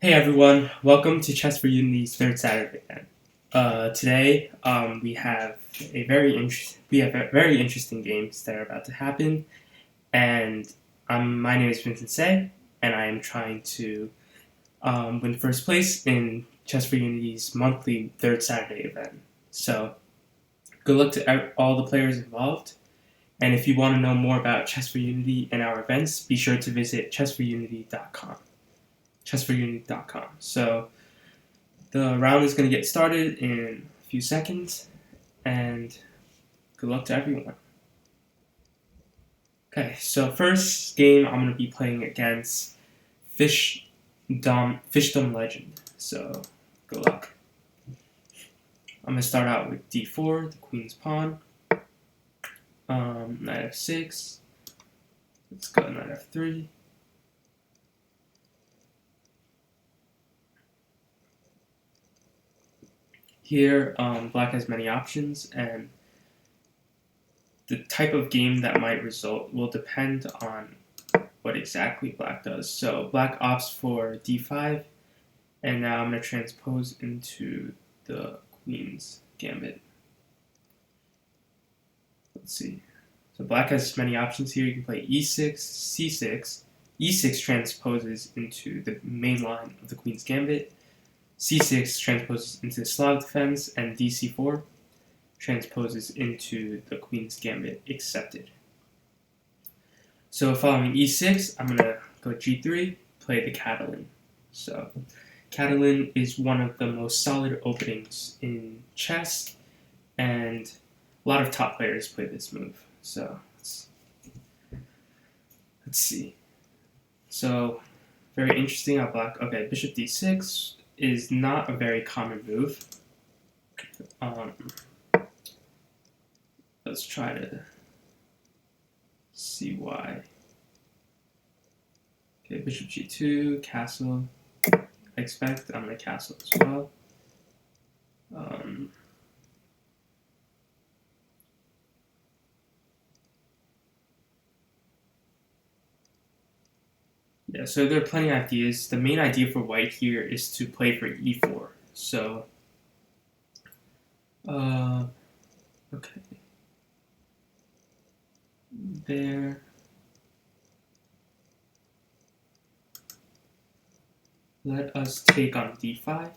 Hey everyone, welcome to Chess4Unity's third Saturday event. Today we have very interesting games that are about to happen, and my name is Vincent Say, and I am trying to win first place in Chess4Unity's monthly third Saturday event. So good luck to all the players involved, and if you want to know more about Chess4Unity and our events, be sure to visit chess4unity.com. Chess4Unity.com. So the round is going to get started in a few seconds, and good luck to everyone. Okay, so first game I'm going to be playing against Fishdom Legend. So good luck. I'm going to start out with d4, the queen's pawn, knight f6. Let's go knight f3. Here, black has many options, and the type of game that might result will depend on what exactly black does. So black opts for d5, and now I'm going to transpose into the queen's gambit. Let's see. So black has many options here. You can play e6, c6. e6 transposes into the main line of the queen's gambit. c6 transposes into the Slav defense, and dc4 transposes into the queen's gambit accepted. So following e6, I'm going to go g3, play the Catalan. So Catalan is one of the most solid openings in chess, and a lot of top players play this move. So let's see. So very interesting how black. Okay, bishop d6 is not a very common move. Let's try to see why. Okay, bishop g2, castle. I expect I'm going to castle as well. Yeah, so there are plenty of ideas. The main idea for white here is to play for e4. So, okay. There. Let us take on d5.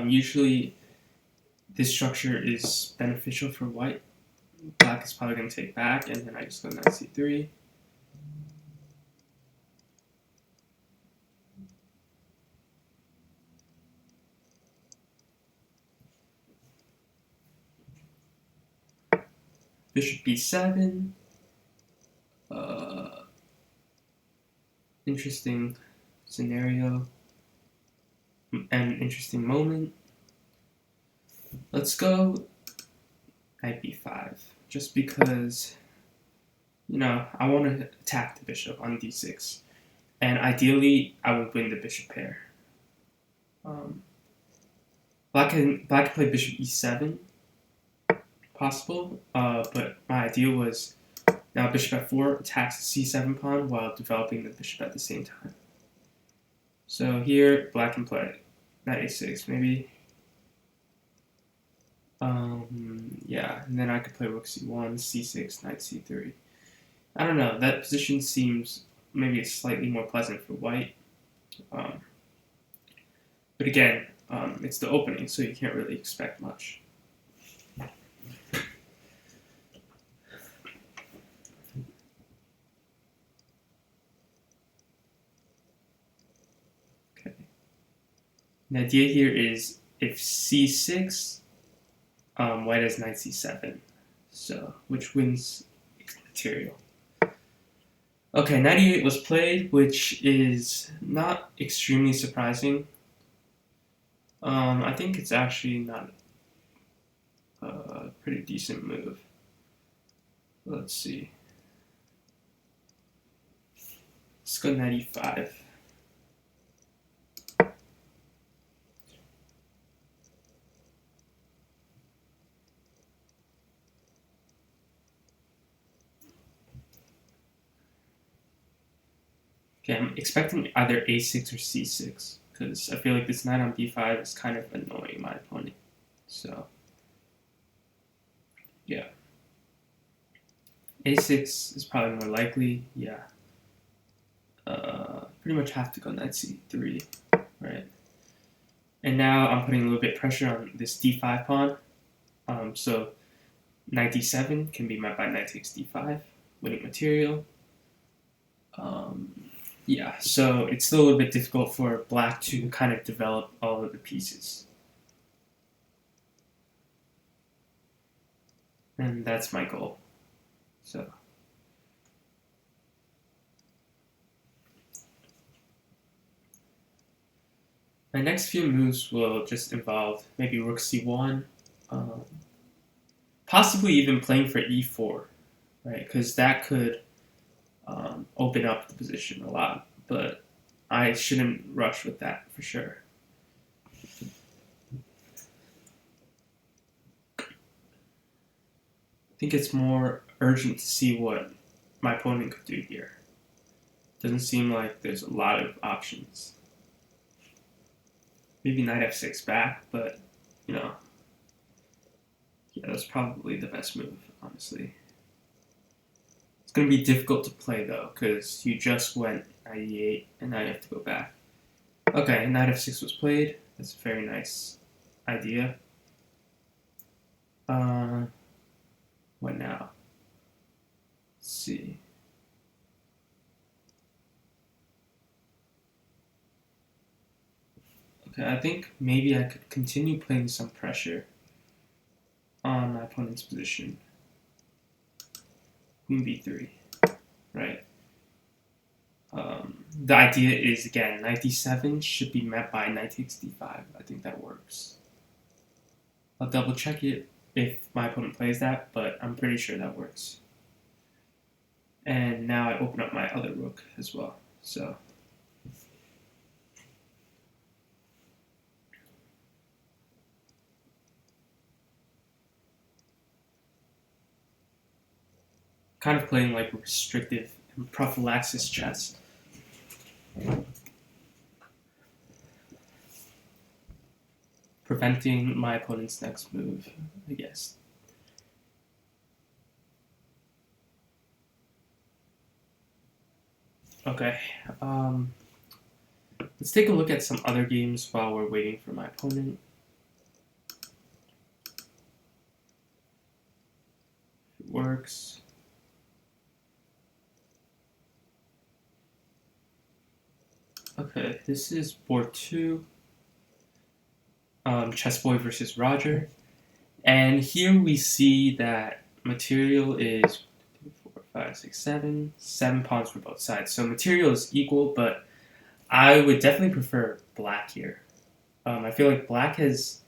Usually, this structure is beneficial for white. Black is probably going to take back, and then I just go knight c3. Bishop b7. Interesting scenario. An interesting moment. Let's go knight b5, just because, I want to attack the bishop on d6, and ideally I would win the bishop pair. Black can play bishop e7, possible, but my idea was now bishop f4 attacks the c7 pawn while developing the bishop at the same time. So here, black can play knight a6, maybe. Yeah, and then I could play rook c1, c6, knight c3. I don't know, that position seems maybe slightly more pleasant for white. But again, it's the opening, so you can't really expect much. Okay. The idea here is if c6, white has knight c7, so which wins material. Okay, knight e8 was played, which is not extremely surprising. I think it's actually not a pretty decent move. Let's see. Let's go knight e5. Okay, I'm expecting either a6 or c6. because I feel like this knight on b5 is kind of annoying my opponent. So, yeah. a6 is probably more likely, yeah. Pretty much have to go knight c3, right? And now I'm putting a little bit of pressure on this d5 pawn. So knight d7 can be met by knight takes d5, winning material. Yeah, so it's still a little bit difficult for black to kind of develop all of the pieces. And that's my goal. So my next few moves will just involve maybe rook c1, possibly even playing for e4, right? Because that could open up the position a lot, but I shouldn't rush with that for sure. I think it's more urgent to see what my opponent could do here. Doesn't seem like there's a lot of options. Maybe knight f6 back, but you know, yeah, that's probably the best move, honestly. It's going to be difficult to play though, because you just went knight e8 and now you have to go back. Okay, knight f6 was played. That's a very nice idea. What now? Let's see. Okay, I think maybe I could continue putting some pressure on my opponent's position. Queen b3, right? The idea is, again, knight d7 should be met by knight takes d5. I think that works. I'll double check it if my opponent plays that, but I'm pretty sure that works. And now I open up my other rook as well. So kind of playing like restrictive and prophylaxis chess. Preventing my opponent's next move, I guess. Okay, let's take a look at some other games while we're waiting for my opponent. If it works. Okay, this is board 2. Chess Boy versus Roger. And here we see that material is 2, 4, 5, 6, 7. 7 pawns for both sides. So material is equal, but I would definitely prefer black here. I feel like black has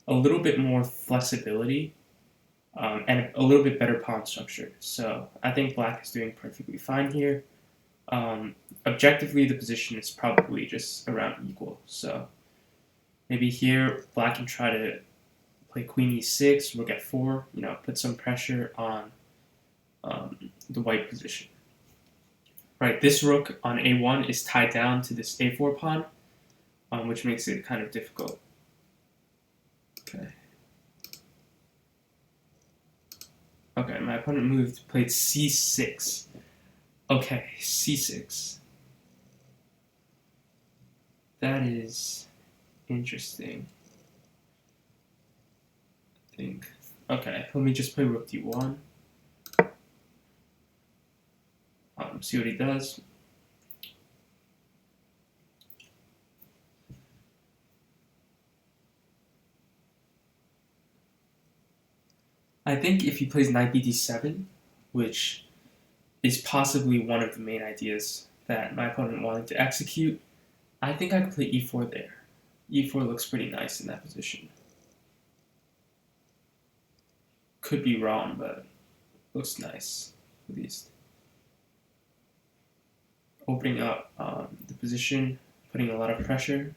a little bit more flexibility and a little bit better pawn structure. So I think black is doing perfectly fine here. Objectively, the position is probably just around equal. So maybe here black can try to play queen e6, rook f4, put some pressure on the white position. Right, this rook on a1 is tied down to this a4 pawn, which makes it kind of difficult. Okay. Okay, my opponent played c6. Okay, c6. That is interesting. I think. Okay, let me just play rook d1. See what he does. I think if he plays knight bd7, which is possibly one of the main ideas that my opponent wanted to execute, I think I could play e4 there. e4 looks pretty nice in that position. Could be wrong, but looks nice, at least. Opening up the position, putting a lot of pressure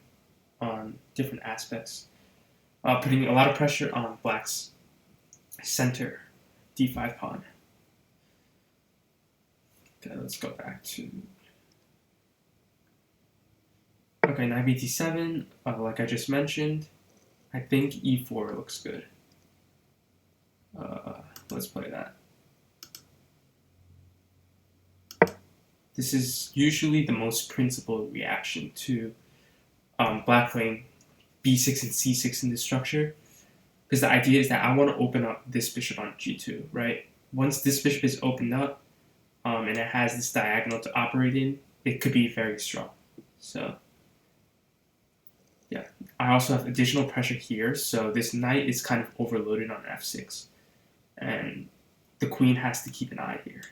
on different aspects. Putting a lot of pressure on black's center d5 pawn. Okay, let's go back to Okay, knight b7, like I just mentioned. I think e4 looks good. Let's play that. This is usually the most principled reaction to black playing b6 and c6 in this structure. Because the idea is that I want to open up this bishop on g2, right? Once this bishop is opened up, and it has this diagonal to operate in, it could be very strong. So, yeah. I also have additional pressure here, so this knight is kind of overloaded on f6. And the queen has to keep an eye here.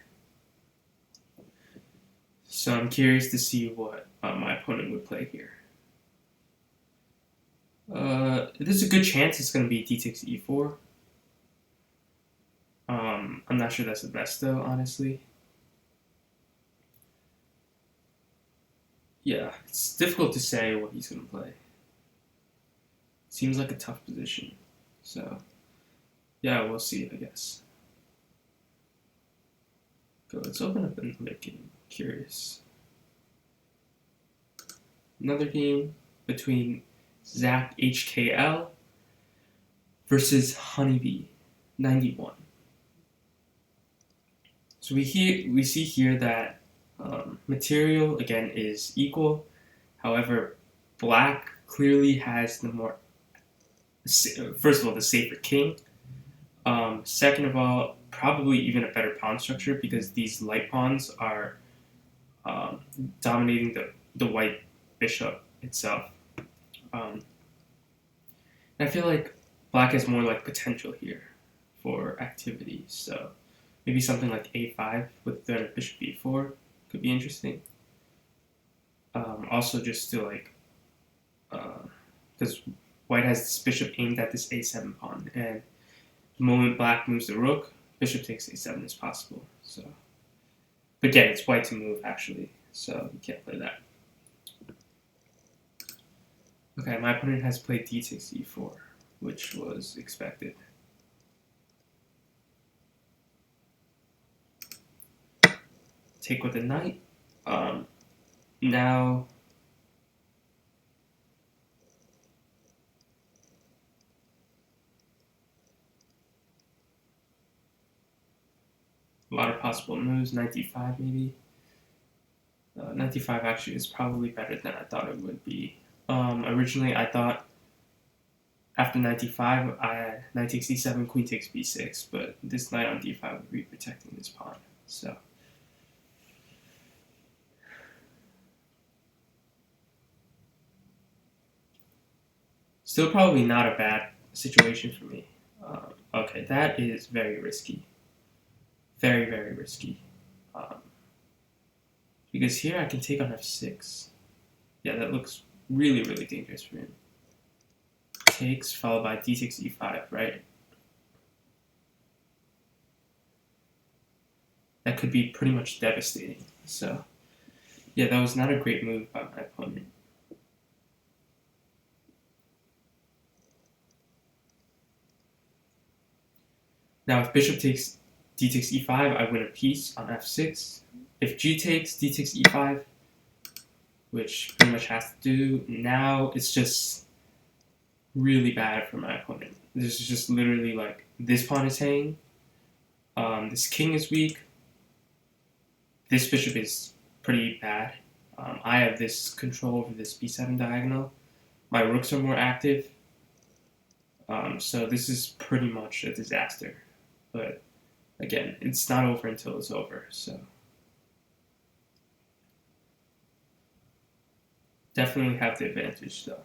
So I'm curious to see what my opponent would play here. There's a good chance it's going to be d takes e4. I'm not sure that's the best though, honestly. Yeah, it's difficult to say what he's going to play. Seems like a tough position. So, yeah, we'll see, I guess. Okay, let's open up another game. Curious. Another game between Zap HKL versus Honeybee 91. So we see here that material again is equal. However, black clearly has the more, first of all, the safer king. Second of all, probably even a better pawn structure because these light pawns are dominating the white bishop itself. I feel like black has more like potential here for activity. So maybe something like a5 with threat of bishop b4 could be interesting. Also, just to like, because white has this bishop aimed at this a7 pawn, and the moment black moves the rook, bishop takes a7 is possible. So, but again, it's white to move actually, so you can't play that. Okay, my opponent has played d takes e4, which was expected. Take with the knight. Now, a lot of possible moves. Knight d5 maybe. Knight d5 actually is probably better than I thought it would be. Originally, I thought after knight d5, I had knight takes d7, queen takes b6, but this knight on d5 would be protecting this pawn. So, still probably not a bad situation for me. Okay, that is very risky. Very, very risky. Because here I can take on f6. Yeah, that looks really, really dangerous for him. Takes, followed by d takes e5, right? That could be pretty much devastating. So, yeah, that was not a great move by my opponent. Now, if bishop takes d takes e5, I win a piece on f6. If g takes, d takes e5, which pretty much has to do. Now it's just really bad for my opponent. This is just literally like this pawn is hanging, this king is weak, this bishop is pretty bad. I have this control over this b7 diagonal. My rooks are more active, so this is pretty much a disaster. But again, it's not over until it's over. So definitely have the advantage though.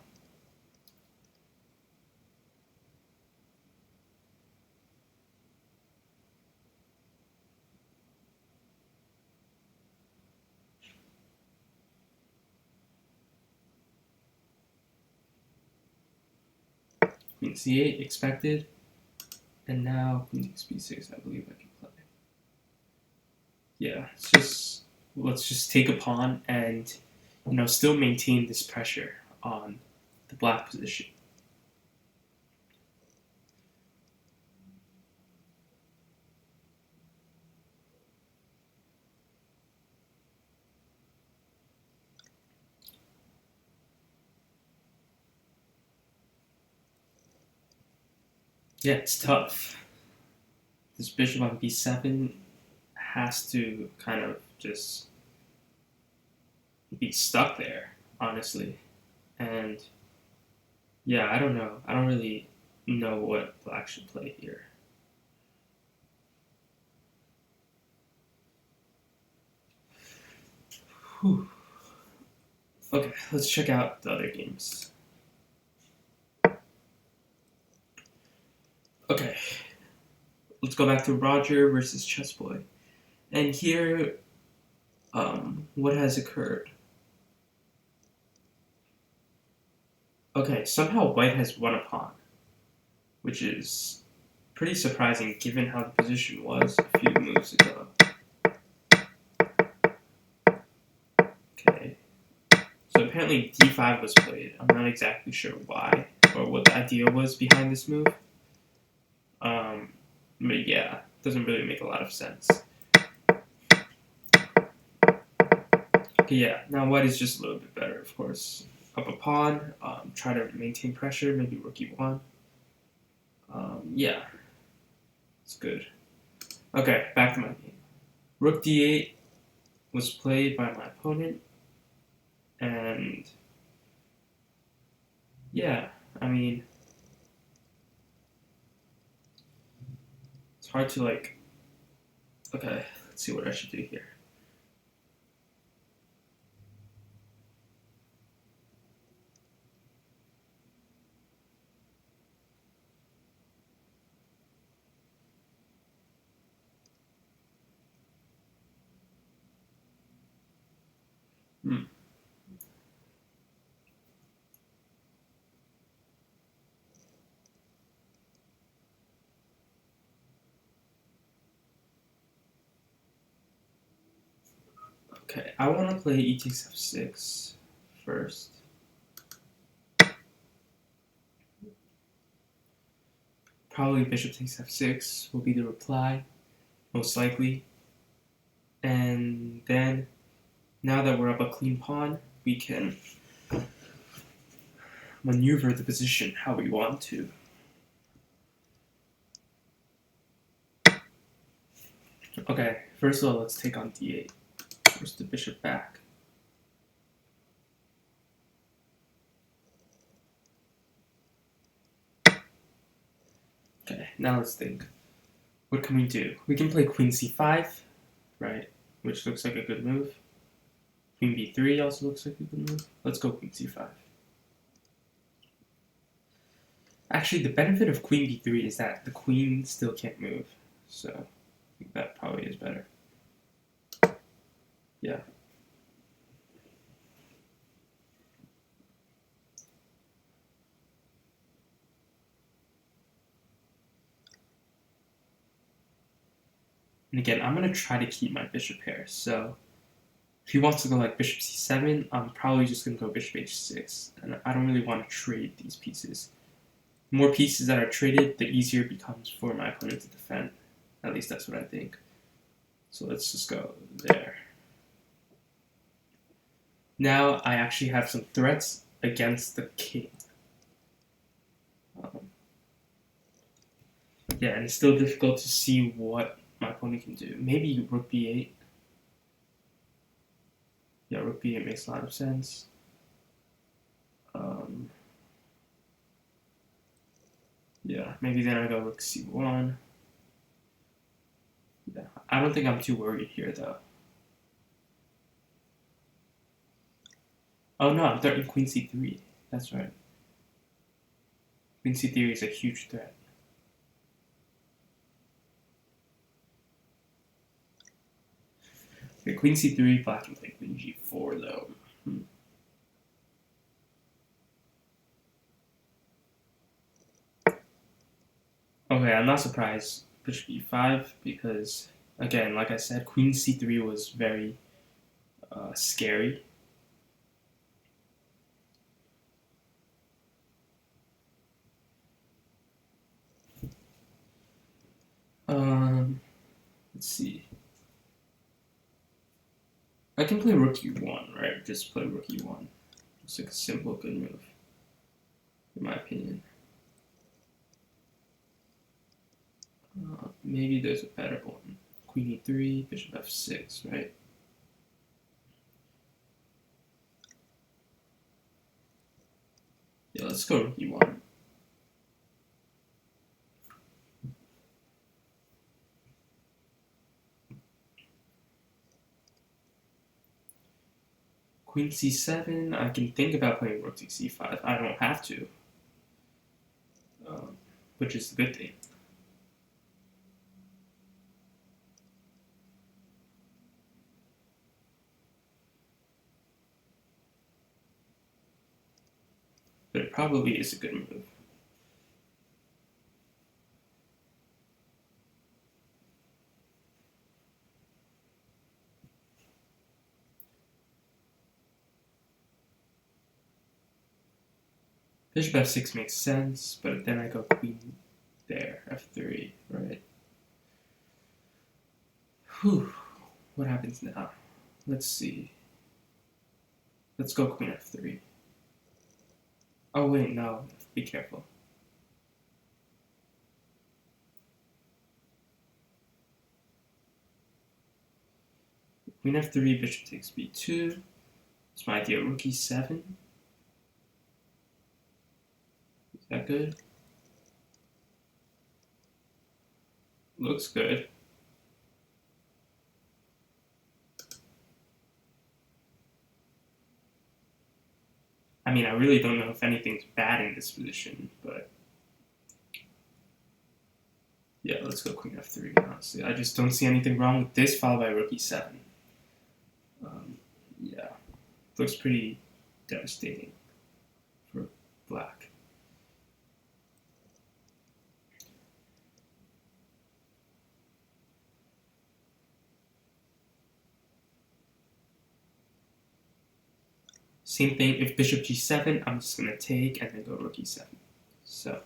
Queen c8 expected, and now queen takes b6. I believe I can play. Yeah, let's just take a pawn and still maintain this pressure on the black position. Yeah, it's tough. This bishop on b7 has to kind of just be stuck there, honestly. And yeah, I don't know. I don't really know what black should play here. Whew. Okay, let's check out the other games. Okay, let's go back to Roger versus Chessboy. And here, what has occurred? Okay, somehow white has won a pawn, which is pretty surprising given how the position was a few moves ago. Okay, so apparently d5 was played. I'm not exactly sure why or what the idea was behind this move. But yeah, doesn't really make a lot of sense. Okay, yeah, now white is just a little bit better, of course. Up a pawn, try to maintain pressure, maybe rook e1. Yeah, it's good. Okay, back to my game. Rook d8 was played by my opponent, and yeah, I mean, it's hard to like, okay, let's see what I should do here. Okay, I want to play e takes f6 first. Probably bishop takes f6 will be the reply, most likely. And then, now that we're up a clean pawn, we can maneuver the position how we want to. Okay, first of all, let's take on d8. Force the bishop back. Okay, now let's think. What can we do? We can play queen c5, right? Which looks like a good move. Queen b3 also looks like a good move. Let's go queen c5. Actually, the benefit of queen b3 is that the queen still can't move. So, I think that probably is better. Yeah. And again, I'm going to try to keep my bishop here. So, if he wants to go like bishop c7, I'm probably just going to go bishop h6. And I don't really want to trade these pieces. The more pieces that are traded, the easier it becomes for my opponent to defend. At least that's what I think. So let's just go there. Now I actually have some threats against the king. Yeah, and it's still difficult to see what my opponent can do. Maybe rook b8. Yeah, rook b8 makes a lot of sense. Yeah, maybe then I go rook c1. Yeah, I don't think I'm too worried here, though. Oh no, I'm threatening queen c3. That's right. Queen c3 is a huge threat. Okay, queen c3, black can play queen g4, though. Okay, I'm not surprised bishop e5 because, again, like I said, queen c3 was very scary. Let's see. I can play rook e1, right? Just play rook e1. It's like a simple, good move, in my opinion. maybe there's a better one. Queen e3, bishop f6, right? Yeah, let's go rook e1. Queen c7, I can think about playing rook to c5. I don't have to, which is a good thing. But it probably is a good move. Bishop f6 makes sense, but then I go queen there, f3, right? Whew. What happens now? Let's see. Let's go queen f3. Oh wait, no. Be careful. Queen f3, bishop takes b2. It's my idea. Rook e7. Is that good? Looks good. I mean, I really don't know if anything's bad in this position, but yeah, let's go queen f3, honestly. I just don't see anything wrong with this, followed by rook e7. Yeah, looks pretty devastating for black. Same thing, if bishop g7, I'm just going to take and then go rook e7. So,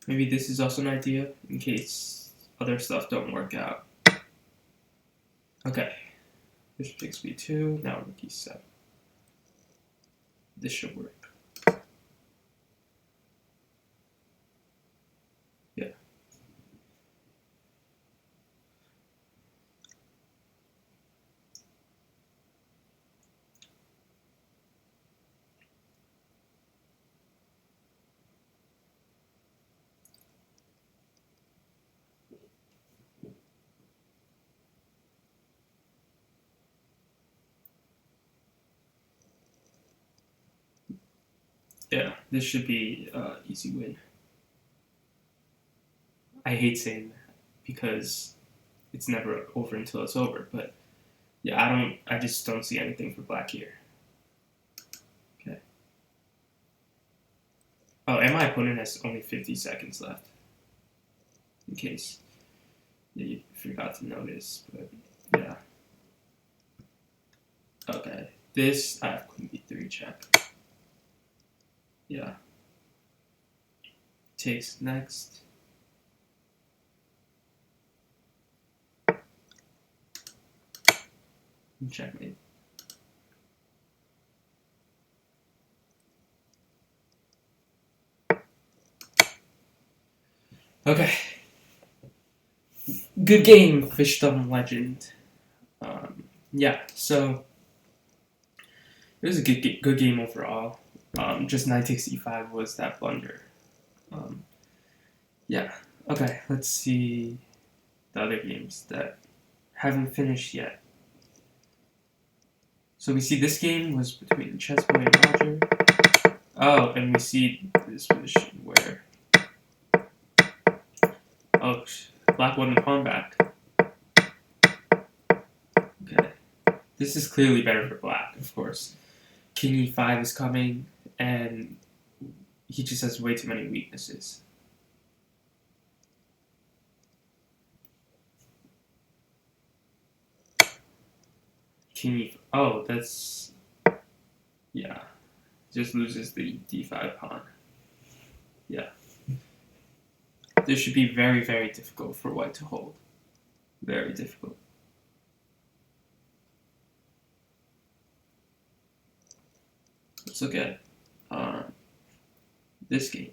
maybe this is also an idea in case other stuff don't work out. Okay, bishop takes b2, now rook e7. This should work. Yeah. Yeah, this should be an easy win. I hate saying that because it's never over until it's over, but yeah, I just don't see anything for black here. Okay. Oh, and my opponent has only 50 seconds left. In case you forgot to notice, but yeah. Okay, this, I have queen b3 check. Yeah. Takes next. Checkmate. Okay. Good game, Fishdom Legend. Yeah, so it was a good game overall. Just knight takes e5 was that blunder. Yeah. Okay, let's see the other games that haven't finished yet. So we see this game was between Chessboy and Roger. Oh, and we see this position where black won the pawn back. Okay. This is clearly better for black, of course. King e5 is coming, and he just has way too many weaknesses. King e5. Oh, that's... Yeah. Just loses the d5 pawn. Yeah. This should be very, very difficult for white to hold. Very difficult. Let's look at this game.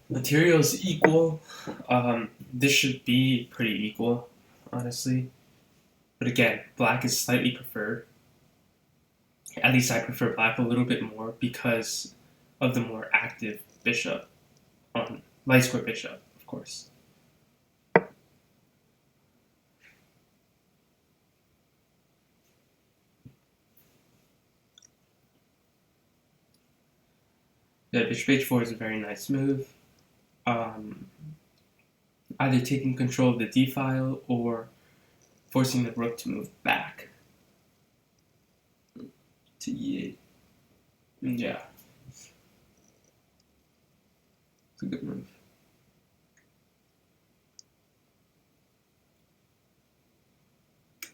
Materials equal. This should be pretty equal, honestly. But again, black is slightly preferred. At least I prefer black a little bit more because of the more active bishop on light square bishop, of course. Yeah, bishop h4 is a very nice move. Either taking control of the d file or forcing the rook to move back to e8. Yeah, it's a good move.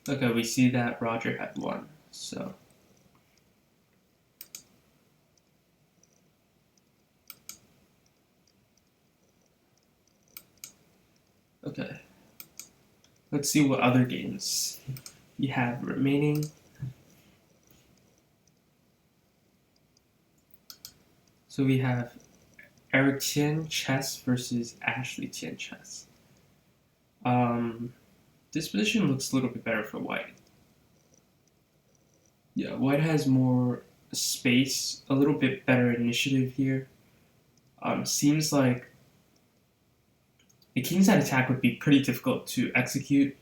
Okay, we see that Roger had won, so. Okay, let's see what other games you have remaining. So we have Eric Tian Chess versus Ashley Tian Chess. This position looks a little bit better for white. Yeah, white has more space, a little bit better initiative here. Seems like the kingside attack would be pretty difficult to execute,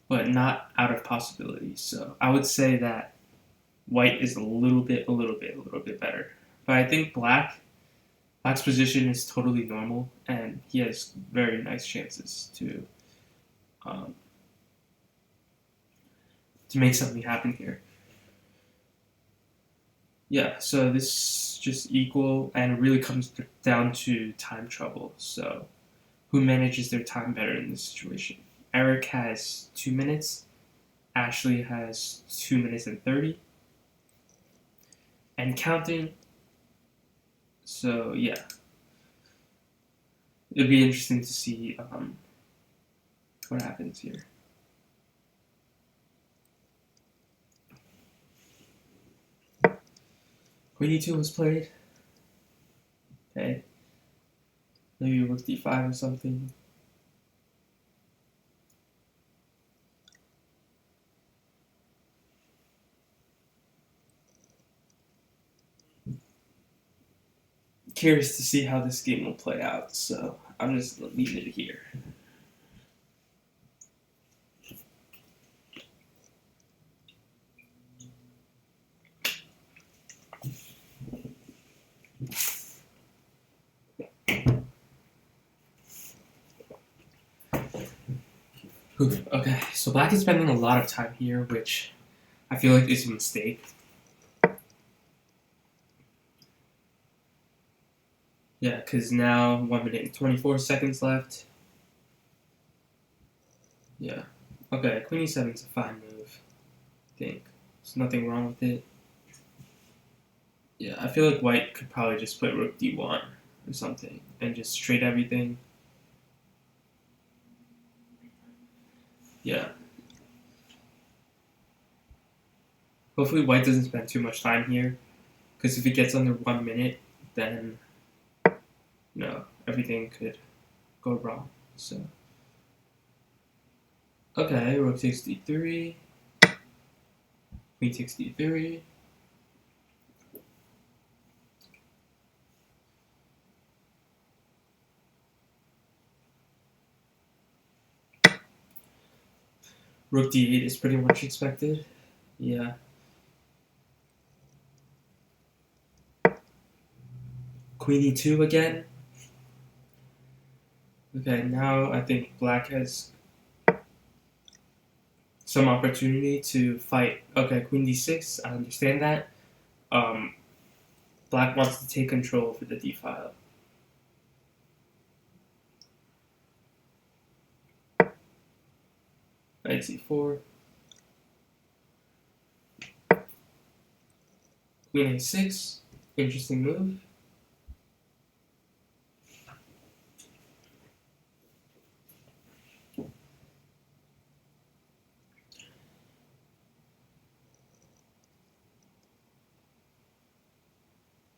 but not out of possibility. So I would say that white is a little bit better. But I think black's position is totally normal, and he has very nice chances to make something happen here. Yeah, so this is just equal, and it really comes down to time trouble. So who manages their time better in this situation? Eric has 2 minutes. Ashley has 2 minutes and 30. And counting. So yeah, it'd be interesting to see what happens here. Queen e2 was played. Okay. Maybe rook d5 or something. Curious to see how this game will play out, so I'm just gonna leave it here. Okay, so black is spending a lot of time here, which I feel like is a mistake. Yeah, because now 1 minute and 24 seconds left. Yeah. Okay, queen e7 is a fine move, I think. There's nothing wrong with it. Yeah, I feel like white could probably just play rook d1 or something and just trade everything. Yeah. Hopefully white doesn't spend too much time here, because if it gets under 1 minute, then everything could go wrong. So okay, rook takes d3, queen takes d3. Rook d8 is pretty much expected. Yeah. Queen e2 again. Okay, now I think black has some opportunity to fight. Okay, queen d6, I understand that. Black wants to take control over the d file. Knight c4. Queen a6, interesting move.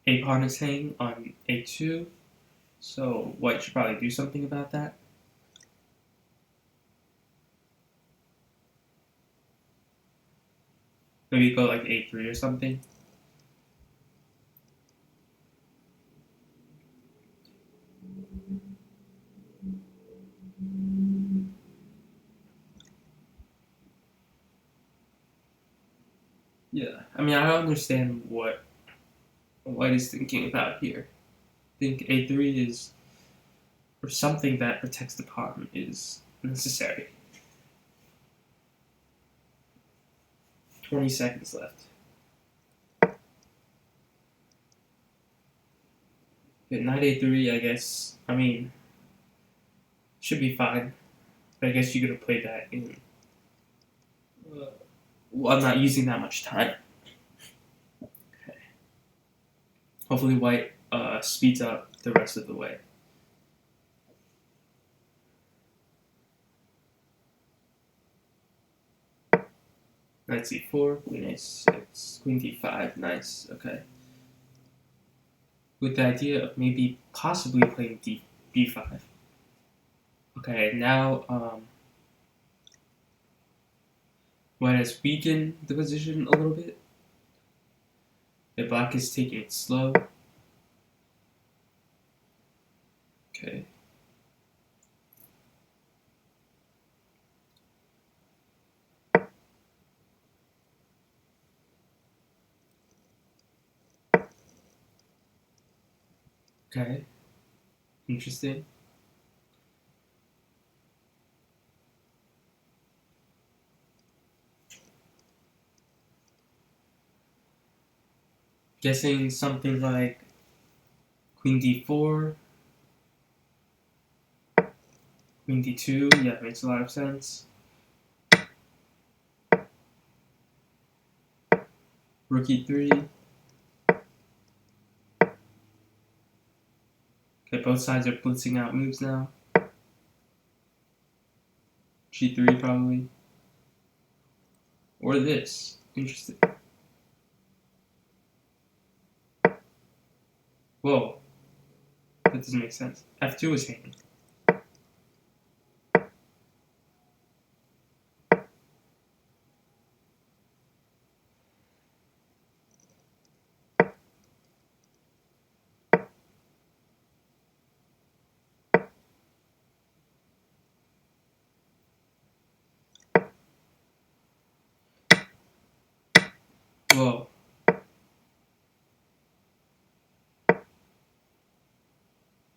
a pawn is hanging on a2, so white should probably do something about that. Maybe go like a3 or something. Yeah, I mean, I don't understand what white is thinking about here. I think a3 is, or something that protects the pawn is necessary. 20 seconds left. Okay, knight a3, I guess. I mean, should be fine. But I guess you're gonna play that in. Well, I'm not using that much time. Okay. Hopefully, white speeds up the rest of the way. Knight c4, queen a6, queen d5. Nice. Okay. With the idea of maybe possibly playing b5. Okay, now white has weakened the position a little bit. The black is taking it slow. Okay. Okay. Interesting. Guessing something like queen d4, queen d2. Yeah, makes a lot of sense. Rook e3. Okay, both sides are blitzing out moves now. G3 probably. Or this. Interesting. Whoa. That doesn't make sense. F2 is hanging. Whoa.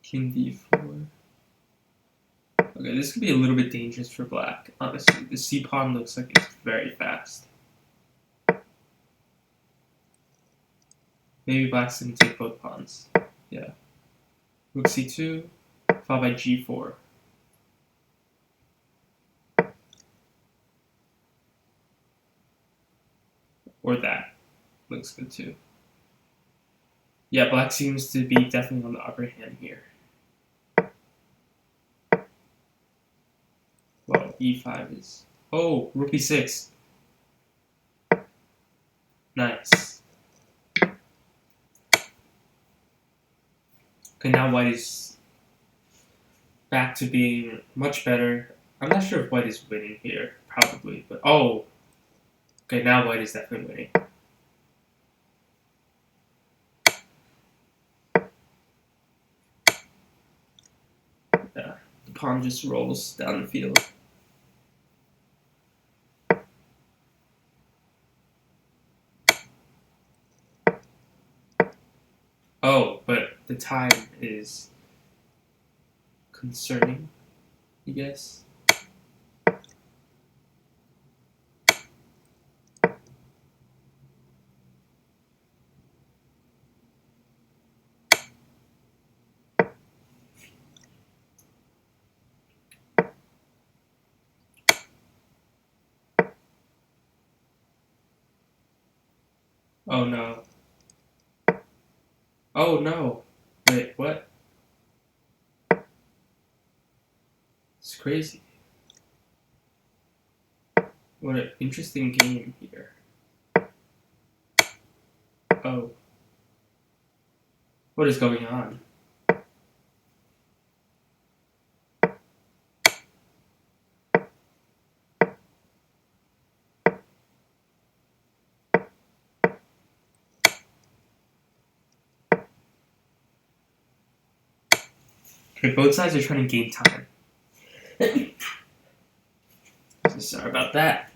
King d4. Okay, this could be a little bit dangerous for black, honestly. The c pawn looks like it's very fast. Maybe black's gonna take both pawns. Yeah. Rook c2, followed by g4. Or that. Looks good too. Yeah, black seems to be definitely on the upper hand here. Well, e5 is... Oh, rook e6. Nice. Okay, now white is back to being much better. I'm not sure if white is winning here, probably, but oh! Okay, now white is definitely winning. Yeah, the pawn just rolls down the field. Oh, but the time is concerning, I guess. Oh no. Oh no. Wait, what? It's crazy. What an interesting game here. Oh. What is going on? Okay, both sides are trying to gain time. Sorry about that.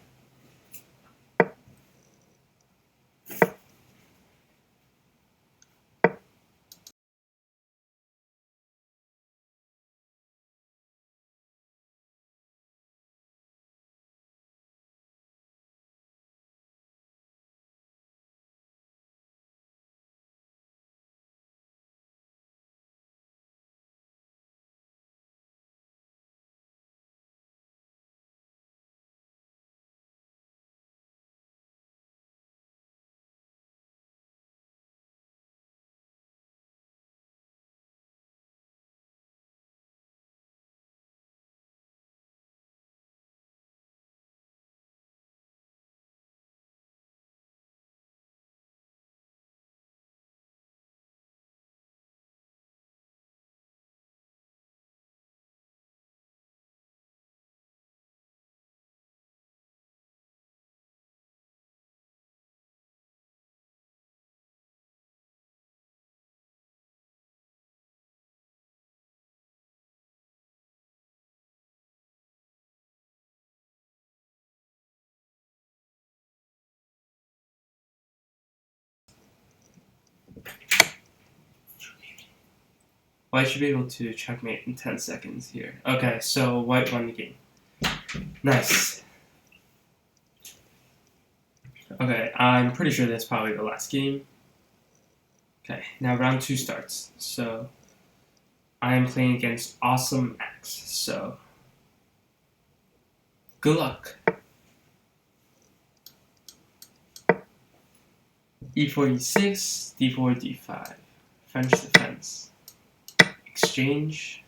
White should be able to checkmate in 10 seconds here. Okay, so white won the game. Nice. Okay, I'm pretty sure that's probably the last game. Okay, now round 2 starts. So I am playing against Awesome X. So good luck. E4, E6, D4, D5. French defense. Exchange.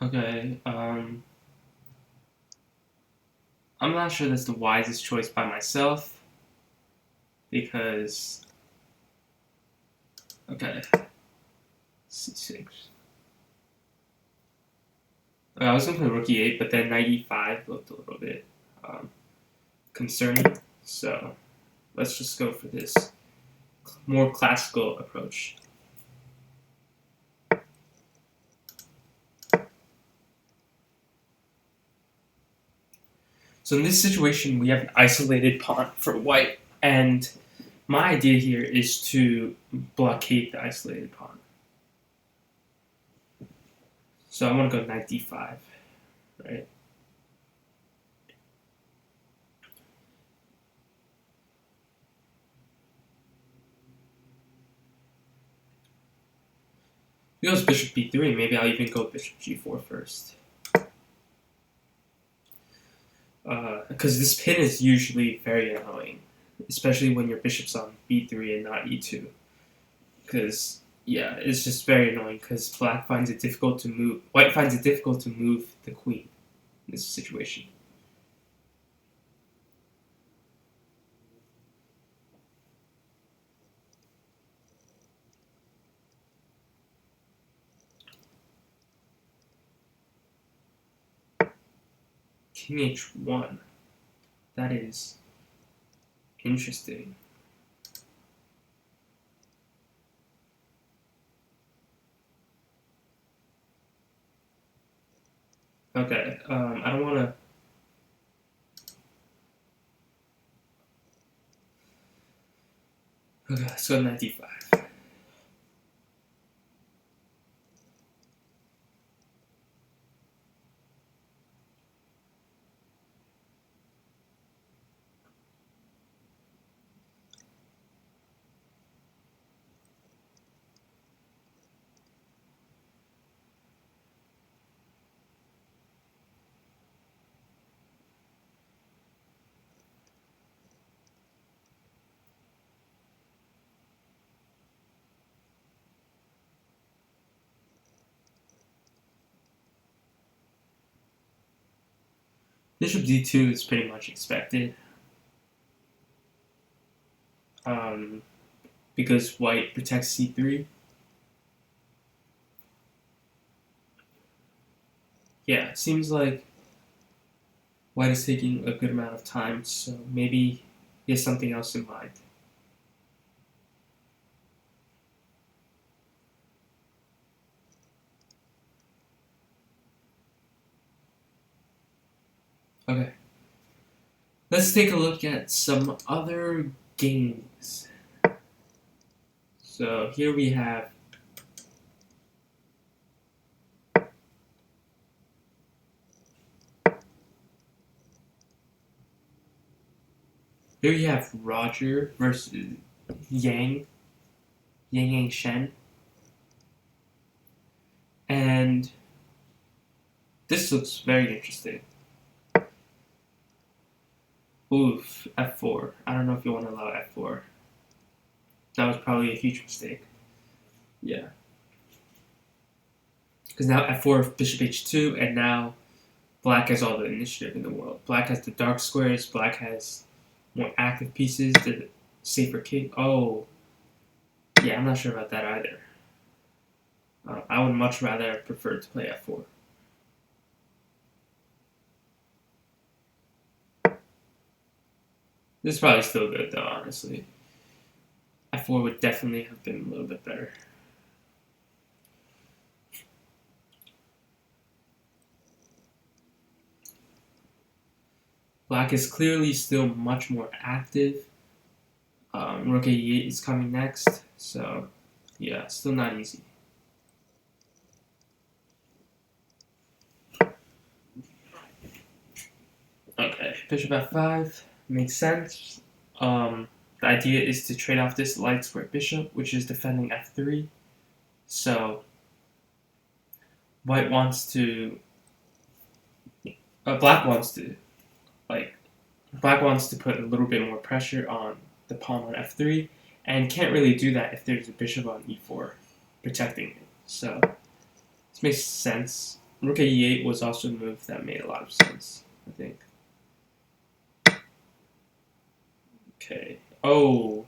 Okay, I'm not sure that's the wisest choice by myself, because, okay, C6. I was going to play rook e8, but then knight e5 looked a little bit concerning, so let's just go for this more classical approach. So in this situation, we have an isolated pawn for white, and my idea here is to blockade the isolated pawn. So I want to go knight d5, right? If he goes bishop b3, maybe I'll even go bishop g4 first. Because this pin is usually very annoying, especially when your bishop's on b3 and not e2. Because, yeah, it's just very annoying because white finds it difficult to move the queen in this situation. King h1. That is interesting. Okay, I don't want to... Okay, let's go knight d5. Bishop d2 is pretty much expected. Because white protects c3. Yeah, it seems like white is taking a good amount of time, so maybe he has something else in mind. Okay. Let's take a look at some other games. So here we have Roger versus Yang Shen. And this looks very interesting. Oof, f4. I don't know if you want to allow f4. That was probably a huge mistake. Yeah. Because now f4, bishop h2, and now black has all the initiative in the world. Black has the dark squares, black has more active pieces, the safer king. Oh, yeah, I'm not sure about that either. I would much rather prefer to play f4. This is probably still good though, honestly. f4 would definitely have been a little bit better. Black is clearly still much more active. Rook a8 is coming next, so yeah, still not easy. Okay, bishop f5 makes sense. The idea is to trade off this light square bishop, which is defending f3. So white wants to, black wants to, black wants to put a little bit more pressure on the pawn on f3, and can't really do that if there's a bishop on e4 protecting it. So this makes sense. Rook e8 was also a move that made a lot of sense, I think. Okay. Oh.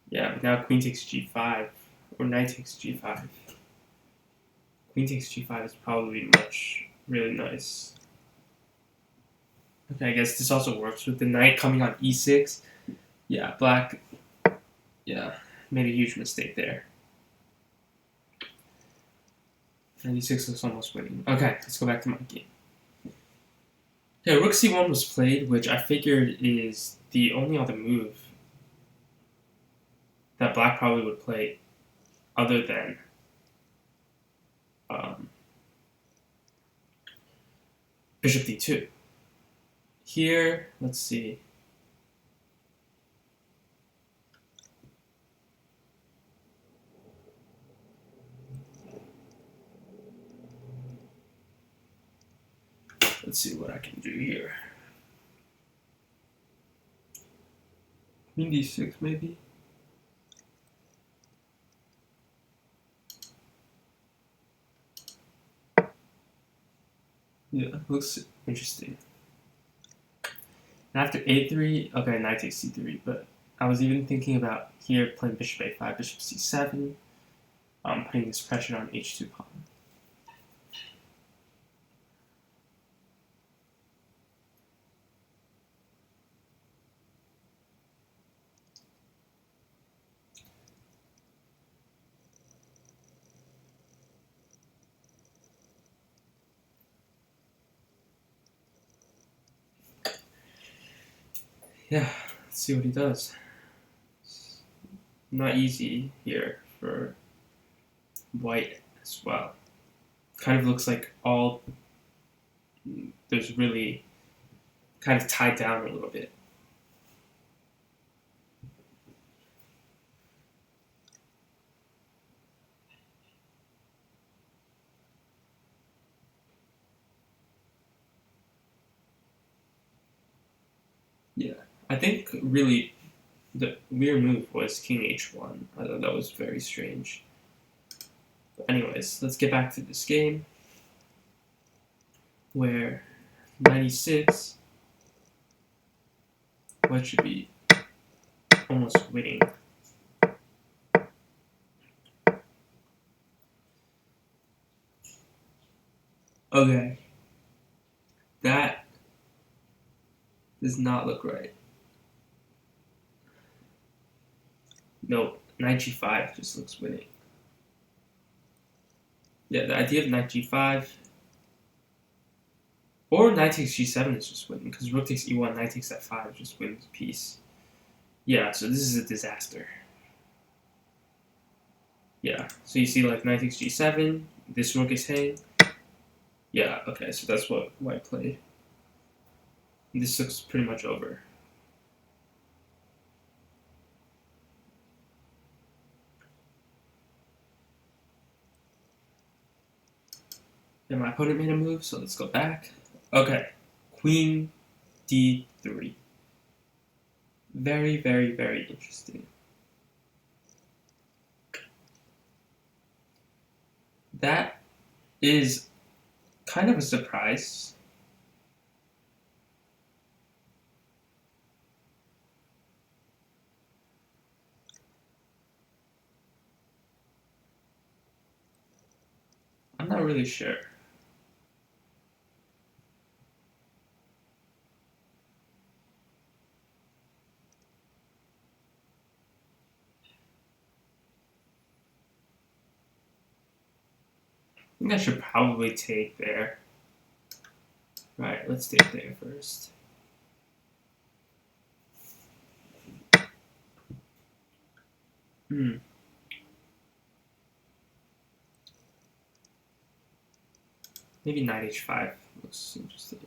Yeah, but now queen takes g5, or knight takes g5. Queen takes g5 is probably really nice. Okay, I guess this also works with the knight coming on e6. Yeah, black, yeah, made a huge mistake there. And e6 looks almost winning. Okay, let's go back to my game. Okay, rook c1 was played, which I figured is the only other move that black probably would play other than bishop d2. Here, let's see. Let's see what I can do here. Queen d6 maybe? Yeah, looks interesting. And after a3, okay, knight takes c3, but I was even thinking about here playing bishop a5, bishop c7, putting this pressure on h2 pawn. Yeah, let's see what he does. It's not easy here for white as well. Kind of looks like there's really kind of tied down a little bit. Yeah, I think really the weird move was king h1. I thought that was very strange. But anyways, let's get back to this game where 96. What should be almost winning. Okay. That does not look right. Nope. Knight g5 just looks winning. Yeah, the idea of knight g5 or knight takes g7 is just winning because rook takes e1, knight takes f5 just wins piece. Yeah, so this is a disaster. Yeah, so you see like knight takes g7, this rook is hanging. Yeah, okay, so that's what white played. This looks pretty much over. And my opponent made a move, so let's go back. Okay, queen d3. Very, very, very interesting. That is kind of a surprise. I'm not really sure. I think I should probably take there. Right, let's take there first. Maybe knight h5 looks interesting.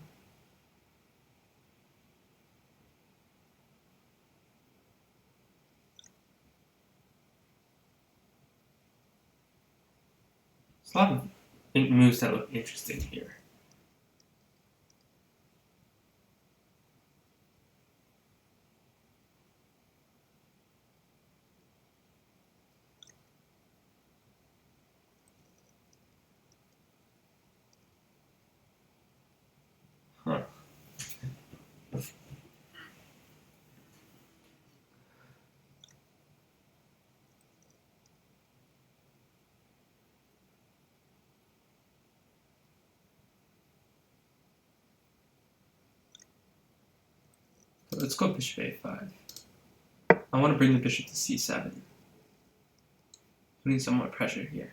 There's a lot of moves that look interesting here. Huh. So let's go bishop a5. I want to bring the bishop to c7. Putting some more pressure here.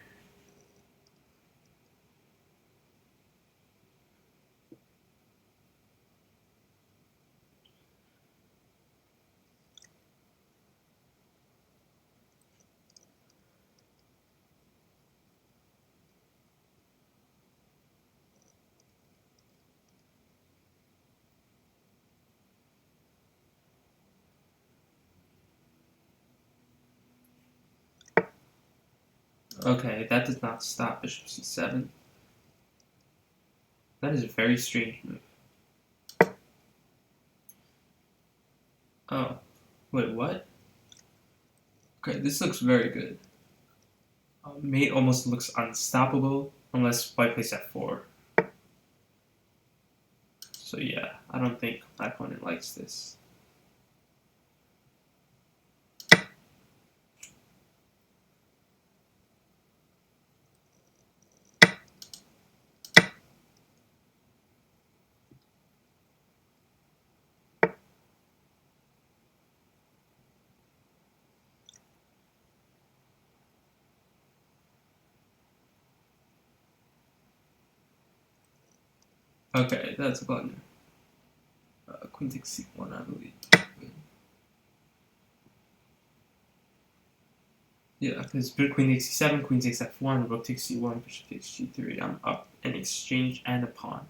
Okay, that does not stop bishop c7. That is a very strange move. Oh, wait, what? Okay, this looks very good. Mate almost looks unstoppable unless white plays f4. So yeah, I don't think my opponent likes this. Okay, that's a blunder. Queen takes c1, I believe. Yeah, because queen takes c7, queen takes f1, rook takes c1, bishop takes g3. I'm up an exchange and a pawn.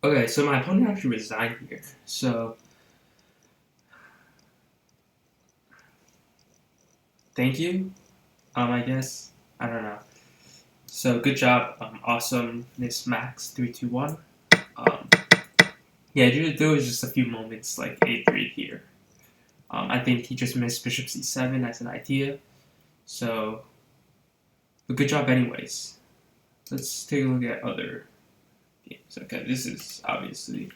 Okay, so my opponent actually resigned here. So thank you. I guess. I don't know. So good job. Awesomeness max 321. Yeah, there was just a few moments like a3 here. I think he just missed bishop c7 as an idea. So, but good job anyways. Let's take a look at other games. Okay, this is obviously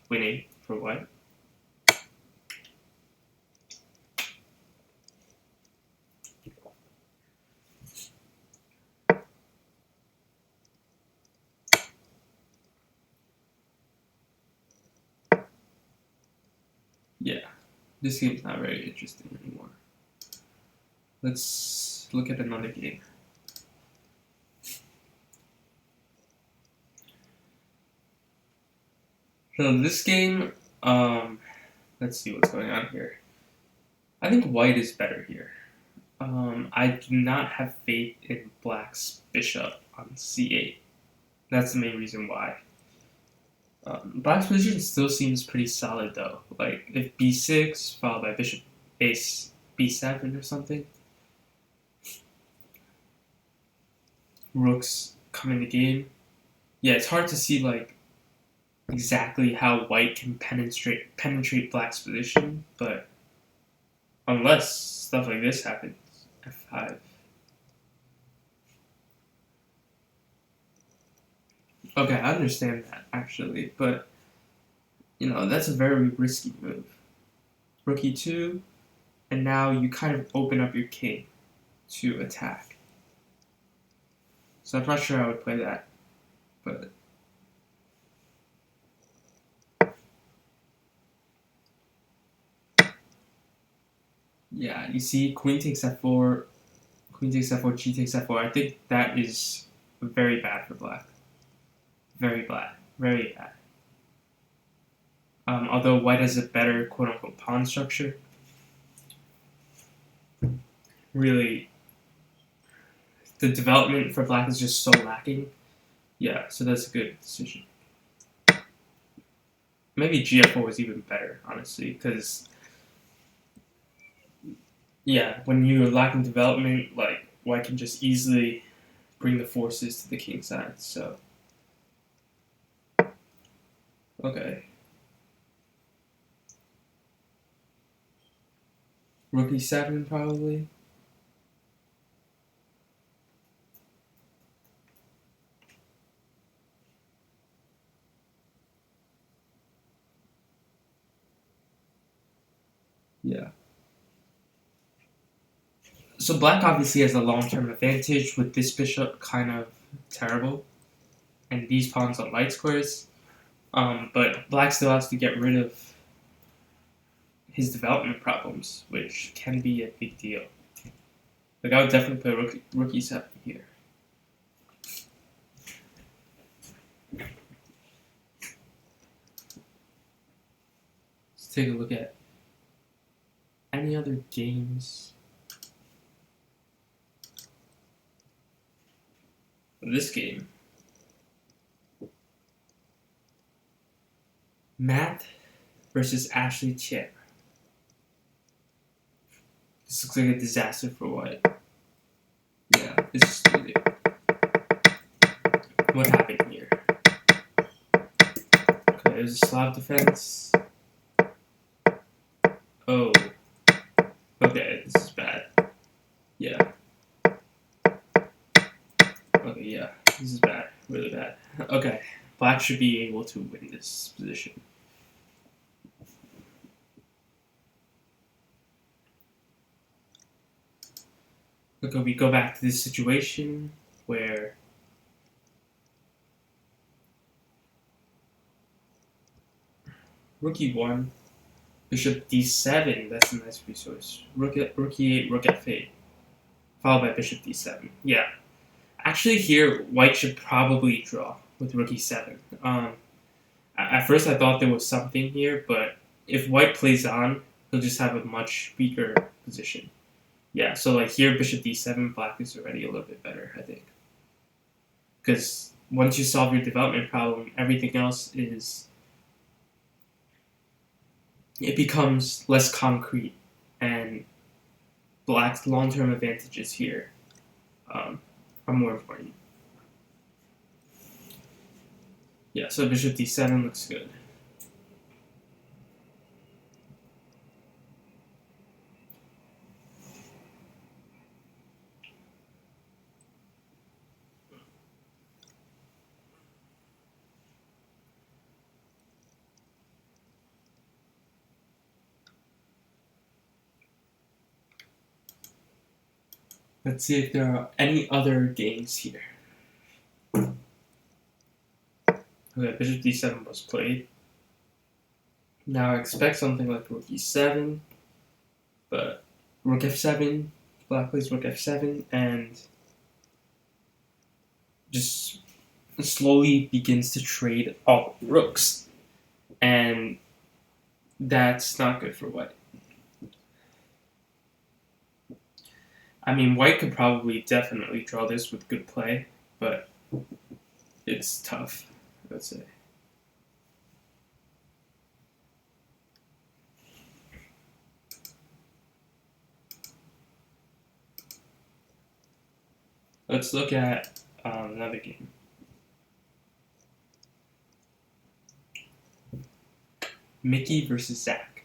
winning for white. Yeah, this game's not very interesting anymore. Let's look at another game. So this game, let's see what's going on here. I think white is better here. I do not have faith in black's bishop on c8. That's the main reason why. Black's position still seems pretty solid though. Like if b6 followed by bishop base b7 or something, rooks come in the game. Yeah, it's hard to see like exactly how white can penetrate black's position, but unless stuff like this happens, f5. Okay, I understand that actually, but you know that's a very risky move. Rook e2, and now you kind of open up your king to attack. So I'm not sure I would play that, but yeah, you see queen takes f4, queen takes f4, g takes f4. I think that is very bad for black. Very bad. Very bad. Although white has a better quote-unquote pawn structure, really, the development for black is just so lacking. Yeah, so that's a good decision. Maybe gf4 was even better, honestly, because yeah, when you're lacking development, like white can just easily bring the forces to the king side. So okay, rook e7 probably. Yeah. So black obviously has a long-term advantage with this bishop kind of terrible, and these pawns on light squares. But black still has to get rid of his development problems, which can be a big deal. Like I would definitely play rook e7 here. Let's take a look at any other games. This game, Matt versus Ashley Chen. This looks like a disaster for white. Yeah, this is really what happened here. Okay, there's a Slav defense. Oh, okay, this is bad. Yeah. Okay, yeah, this is bad, really bad. Okay, black should be able to win this position. Okay, we go back to this situation where rook e1, bishop d7, that's a nice resource. Rook e8, rook f8, followed by bishop d7. Yeah. Actually here, white should probably draw with rook e7. At first I thought there was something here, but if white plays on, he'll just have a much weaker position. Yeah, so like here, bishop d7, black is already a little bit better, I think. Because once you solve your development problem, everything else is... it becomes less concrete, and black's long-term advantages here are more important. Yeah, so bishop d7 looks good. Let's see if there are any other games here. Okay, bishop d7 was played. Now I expect something like rook e7, but rook f7, black plays rook f7, and just slowly begins to trade all rooks. And that's not good for white. I mean, white could probably definitely draw this with good play, but it's tough, let's say. Let's look at another game. Mickey versus Zach.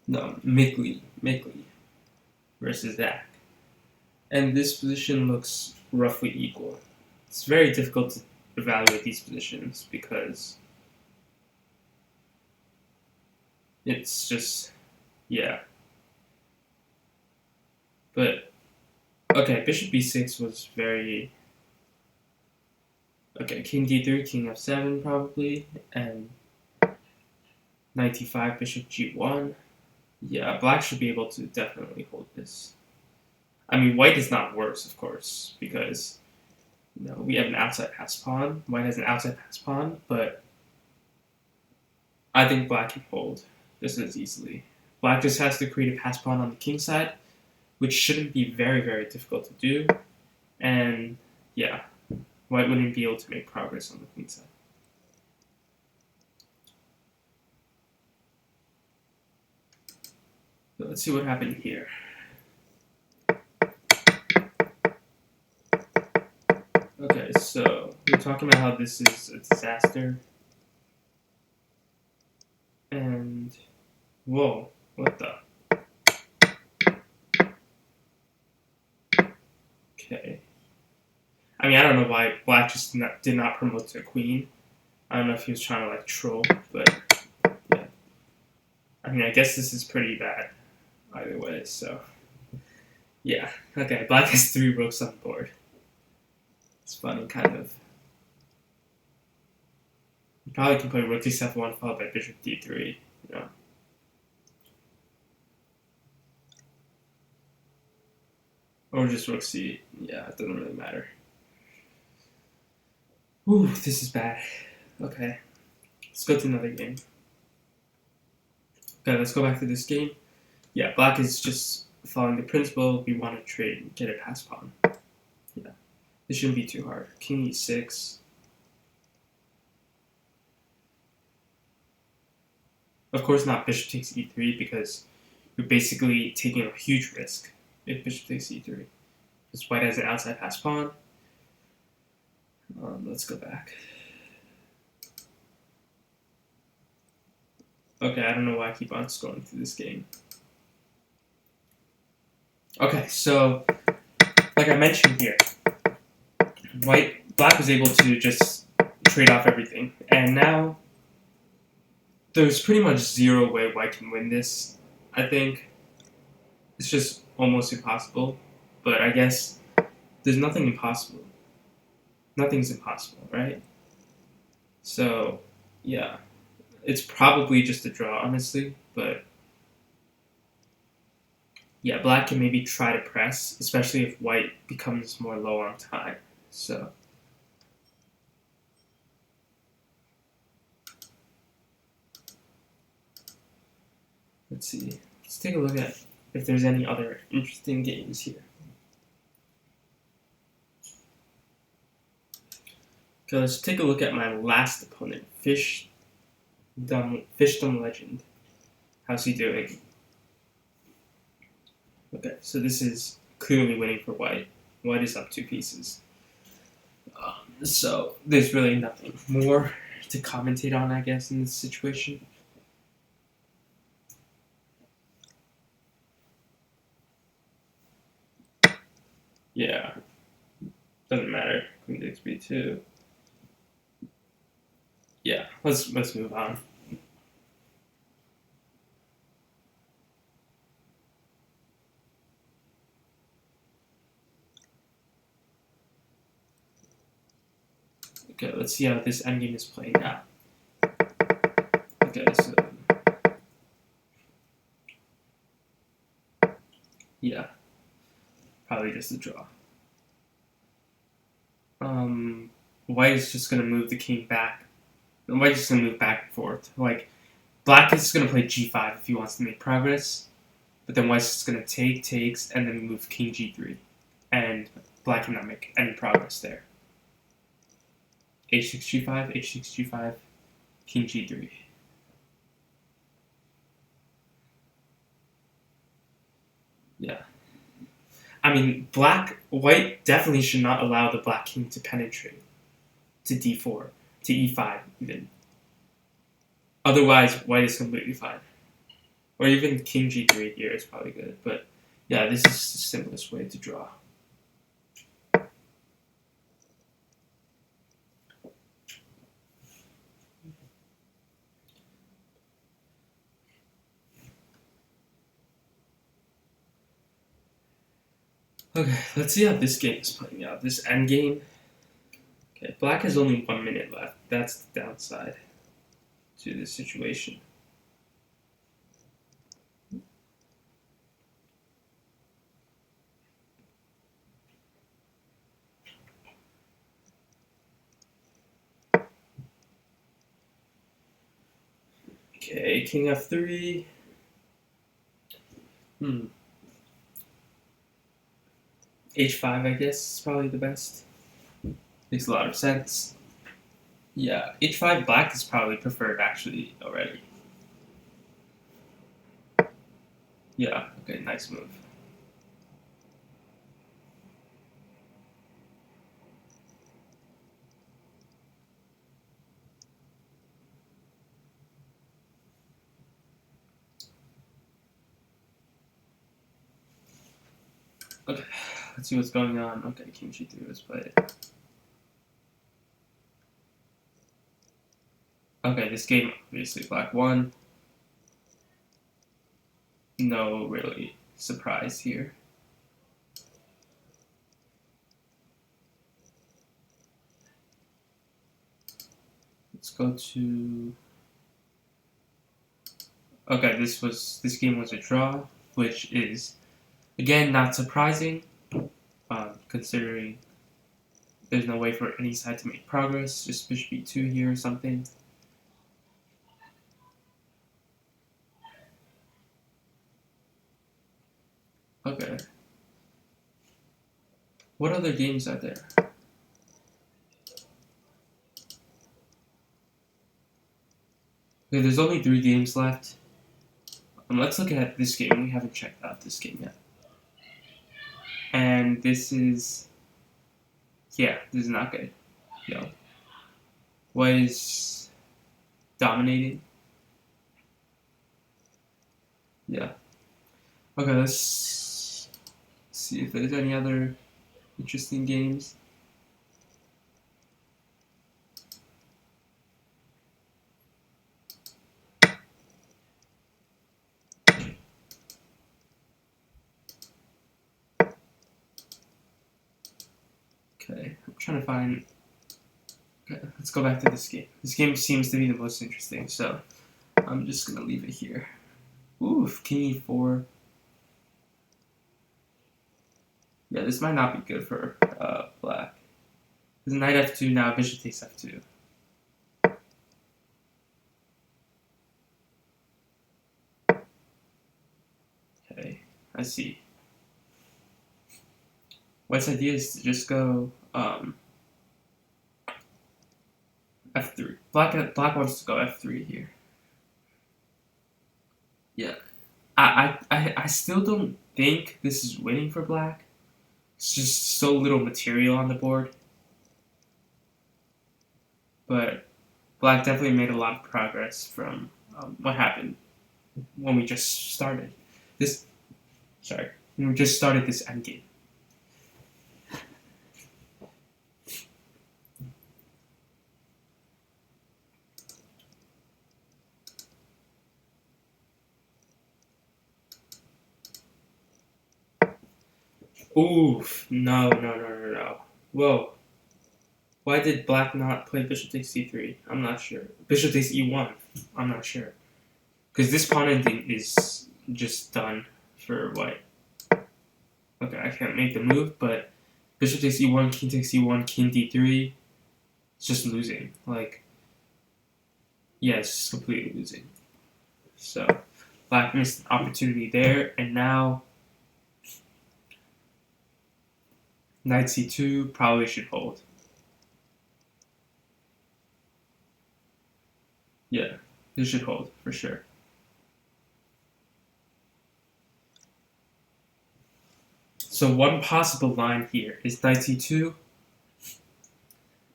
No, Mickley versus Zach. And this position looks roughly equal. It's very difficult to evaluate these positions because it's just, yeah. But, okay, bishop b6 was very... Okay, king d3, king f7 probably, and knight d5, bishop g1. Yeah, black should be able to definitely hold this. I mean, white is not worse, of course, because we have an outside pass pawn. White has an outside pass pawn, but I think black can hold just as easily. Black just has to create a pass pawn on the king side, which shouldn't be very, very difficult to do. And yeah, white wouldn't be able to make progress on the queen side. So let's see what happened here. Okay, so we're talking about how this is a disaster. And, whoa, what the? Okay. I mean, I don't know why black just did not promote to a queen. I don't know if he was trying to, like, troll, but, yeah. I mean, I guess this is pretty bad either way, so. Yeah, okay, black has 3 rooks on board. It's funny, kind of. You probably can play rook d7 followed by bishop d3, you know. Or just rook c. Yeah, it doesn't really matter. Ooh, this is bad. Okay, let's go to another game. Okay, let's go back to this game. Yeah, black is just following the principle. We want to trade and get a pass pawn. Yeah, this shouldn't be too hard. King e6. Of course not bishop takes e3 because you're basically taking a huge risk if bishop takes e3. Because white has an outside pass pawn. Let's go back. Okay, I don't know why I keep on scrolling through this game. Okay, so like I mentioned here, black was able to just trade off everything, and now there's pretty much zero way white can win this. I think it's just almost impossible, but I guess there's nothing impossible. Nothing's impossible, right? So, yeah, it's probably just a draw, honestly, but yeah, black can maybe try to press, especially if white becomes more low on time. So, let's see. Let's take a look at if there's any other interesting games here. Okay, let's take a look at my last opponent, Fishdom Legend. How's he doing? Okay, so this is clearly winning for white. White is up 2 pieces. So there's really nothing more to commentate on, I guess, in this situation. Yeah, doesn't matter. Queen takes b2. Yeah, let's move on. Okay, let's see how this endgame is playing out. Okay, so yeah, probably just a draw. White is just gonna move the king back. White is just gonna move back and forth. Like, black is gonna play g5 if he wants to make progress, but then white's just gonna takes, and then move king g3, and black cannot make any progress there. h6 g5, h6 g5, king g3. Yeah. I mean, white definitely should not allow the black king to penetrate to d4, to e5 even. Otherwise, white is completely fine. Or even king g3 here is probably good. But yeah, this is the simplest way to draw. Okay, let's see how this game is playing out. This endgame. Okay, black has only 1 minute left. That's the downside to this situation. Okay, king f3. H5, I guess, is probably the best. Makes a lot of sense. Yeah, h5 black is probably preferred actually already. Yeah, okay, nice move. Okay, let's see what's going on. Okay, king g3 was played. Okay, this game, obviously black won. No really surprise here. Let's go to... Okay, this game was a draw, which is, again, not surprising, considering there's no way for any side to make progress. Just bishop e2 here or something. Okay. What other games are there? Okay, there's only 3 games left. Let's look at this game. We haven't checked out this game yet. And this is... Yeah, this is not good. Yo. What is dominating? Yeah. Okay, let's see if there's any other interesting games. Okay, I'm trying to find... Okay, let's go back to this game. This game seems to be the most interesting, so I'm just going to leave it here. Oof, king e4. Yeah, this might not be good for black. There's knight f2 now, bishop takes f2. Okay, I see. White's idea is to just go f3. Black wants to go f3 here. Yeah, I still don't think this is winning for black. It's just so little material on the board. but black definitely made a lot of progress from what happened when we just started this. Sorry, when we just started this endgame. Oof! No! Whoa! Why did black not play bishop takes c3? I'm not sure. Bishop takes e1. I'm not sure. Because this pawn ending is just done for white. Okay, I can't make the move, but bishop takes e1, king takes e1, king d3. It's just losing. Like, yeah, it's just completely losing. So, black missed an opportunity there, and now knight c2 probably should hold. Yeah, this should hold for sure. So one possible line here is knight c2,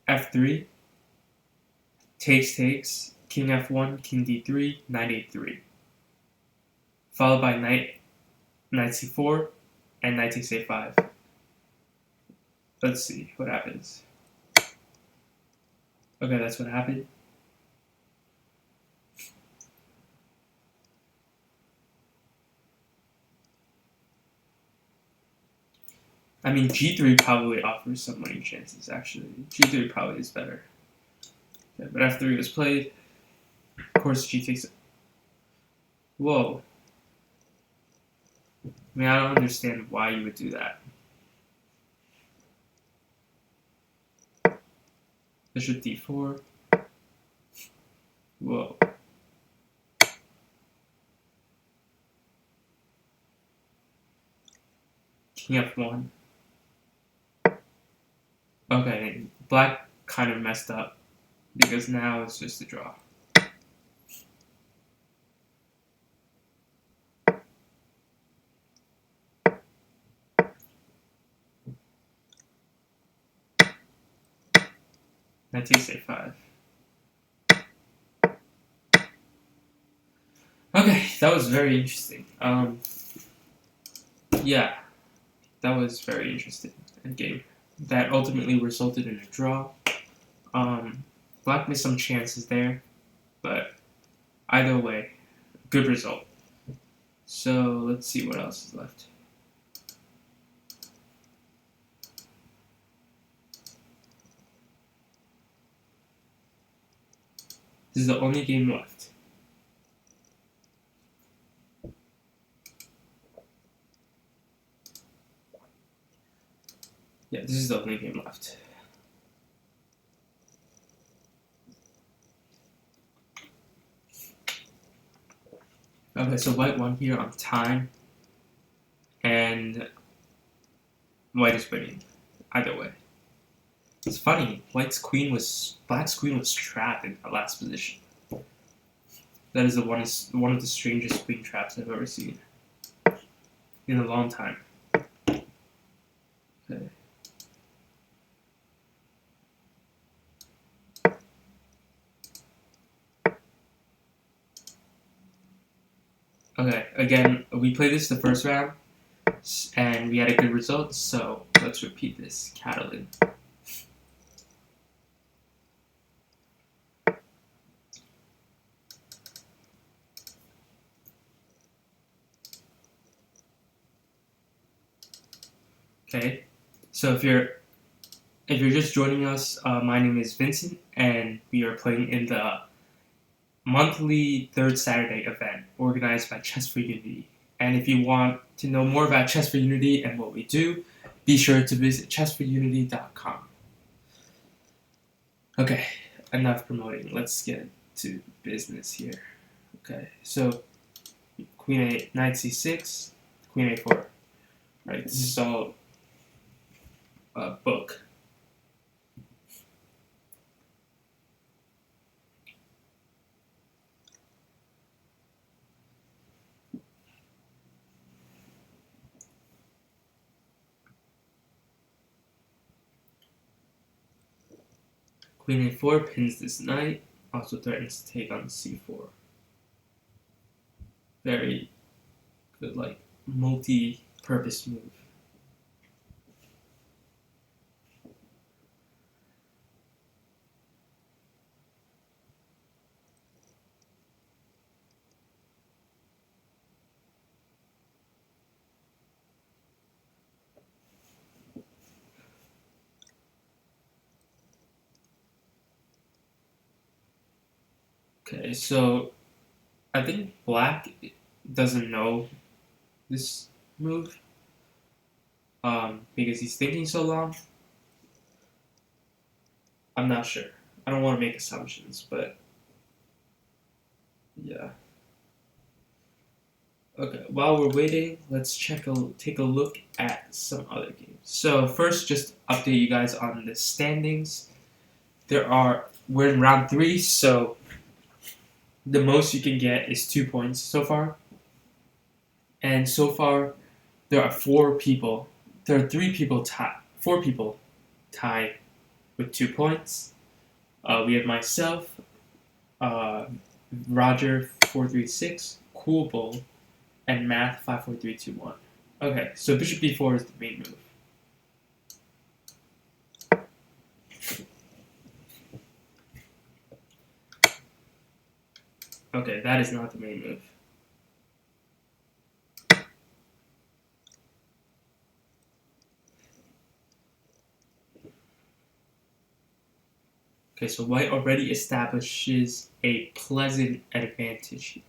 f3, takes, king f1, king d3, knight a3, followed by knight c4, and knight takes a5. Let's see what happens. Okay, that's what happened. I mean, g3 probably offers some winning chances, actually. g3 probably is better. Okay, but f3 was played. Of course, g takes... Whoa. I mean, I don't understand why you would do that. Bishop d4. Whoa. King f1. Okay, black kind of messed up because now it's just a draw. Knight takes a5. Okay, that was very interesting. Yeah, that was very interesting endgame. That ultimately resulted in a draw. Black missed some chances there, but either way, good result. So let's see what else is left. This is the only game left. Yeah, this is the only game left. Okay, so white won here on time, and white is winning. Either way. It's funny, black's queen was trapped in the last position. That is one of the strangest queen traps I've ever seen in a long time. Okay. Okay, again, we played this the first round, and we had a good result, so let's repeat this. Catalan. Okay, so if you're just joining us, my name is Vincent, and we are playing in the monthly third Saturday event organized by Chess4Unity. And if you want to know more about Chess4Unity and what we do, be sure to visit chess4unity.com. Okay, enough promoting. Let's get to business here. Okay, so queen a, knight c6, queen a4. Right, this is all book. Queen a4 pins this knight, also threatens to take on c4. Very good, like, multi-purpose move. Okay, so I think black doesn't know this move because he's thinking so long. I'm not sure. I don't want to make assumptions, but yeah. Okay, while we're waiting, let's take a look at some other games. So first, just update you guys on the standings. We're in round 3, so the most you can get is 2 points so far. And so far, there are 4 people. There are 4 people tied with 2 points. We have myself, Roger 436, Cool Bull, and Math 54321. Okay, so Bishop d4 is the main move. Okay, that is not the main move. Okay, so white already establishes a pleasant advantage here.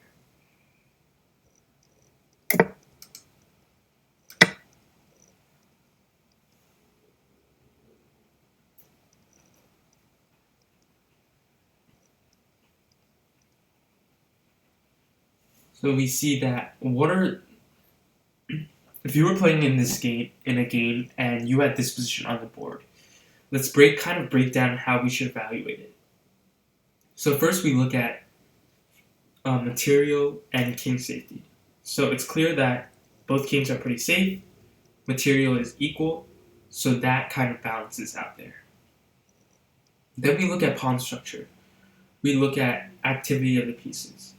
So we see that if you were playing in a game and you had this position on the board, let's break down how we should evaluate it. So first we look at material and king safety. So it's clear that both kings are pretty safe, material is equal, so that kind of balances out there. Then we look at pawn structure. We look at activity of the pieces.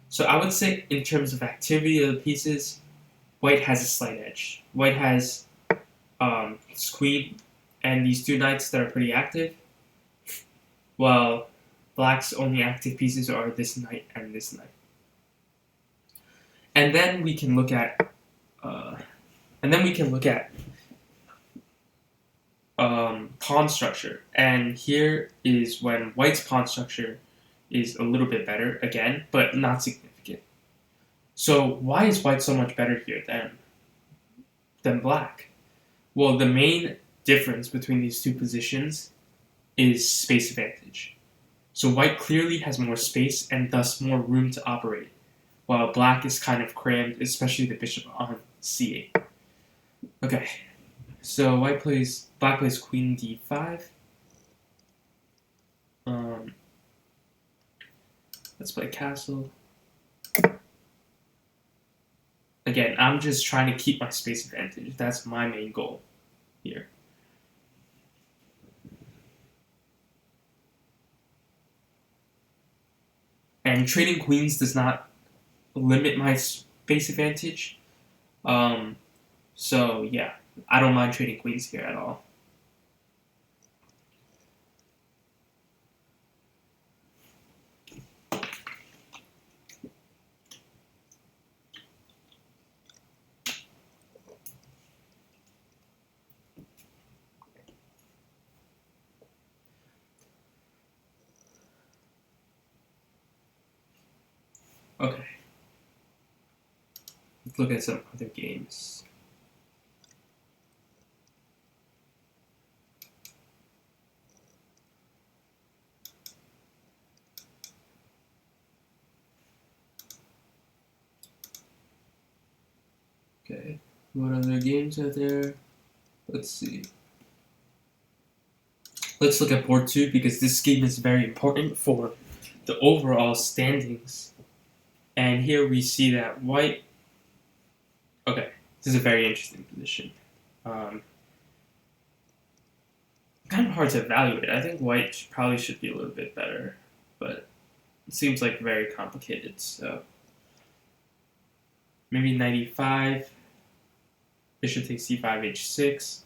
So I would say in terms of activity of the pieces, white has a slight edge. White has this queen and these 2 knights that are pretty active, while black's only active pieces are this knight and this knight. And then we can look at pawn structure. And here is when white's pawn structure is a little bit better again, but not significant. So why is white so much better here than black? Well, the main difference between these 2 positions is space advantage. So white clearly has more space and thus more room to operate, while black is kind of crammed, especially the bishop on c8. Okay, so black plays queen d5. Let's play castle. Again, I'm just trying to keep my space advantage. That's my main goal here. And trading queens does not limit my space advantage. So yeah, I don't mind trading queens here at all. Okay. Let's look at some other games. Okay, what other games are there? Let's see. Let's look at board 2 because this game is very important for the overall standings. And here we see that white... Okay, this is a very interesting position. kind of hard to evaluate. I think white probably should be a little bit better, but it seems like very complicated. So maybe 95. Bishop takes c5, h6.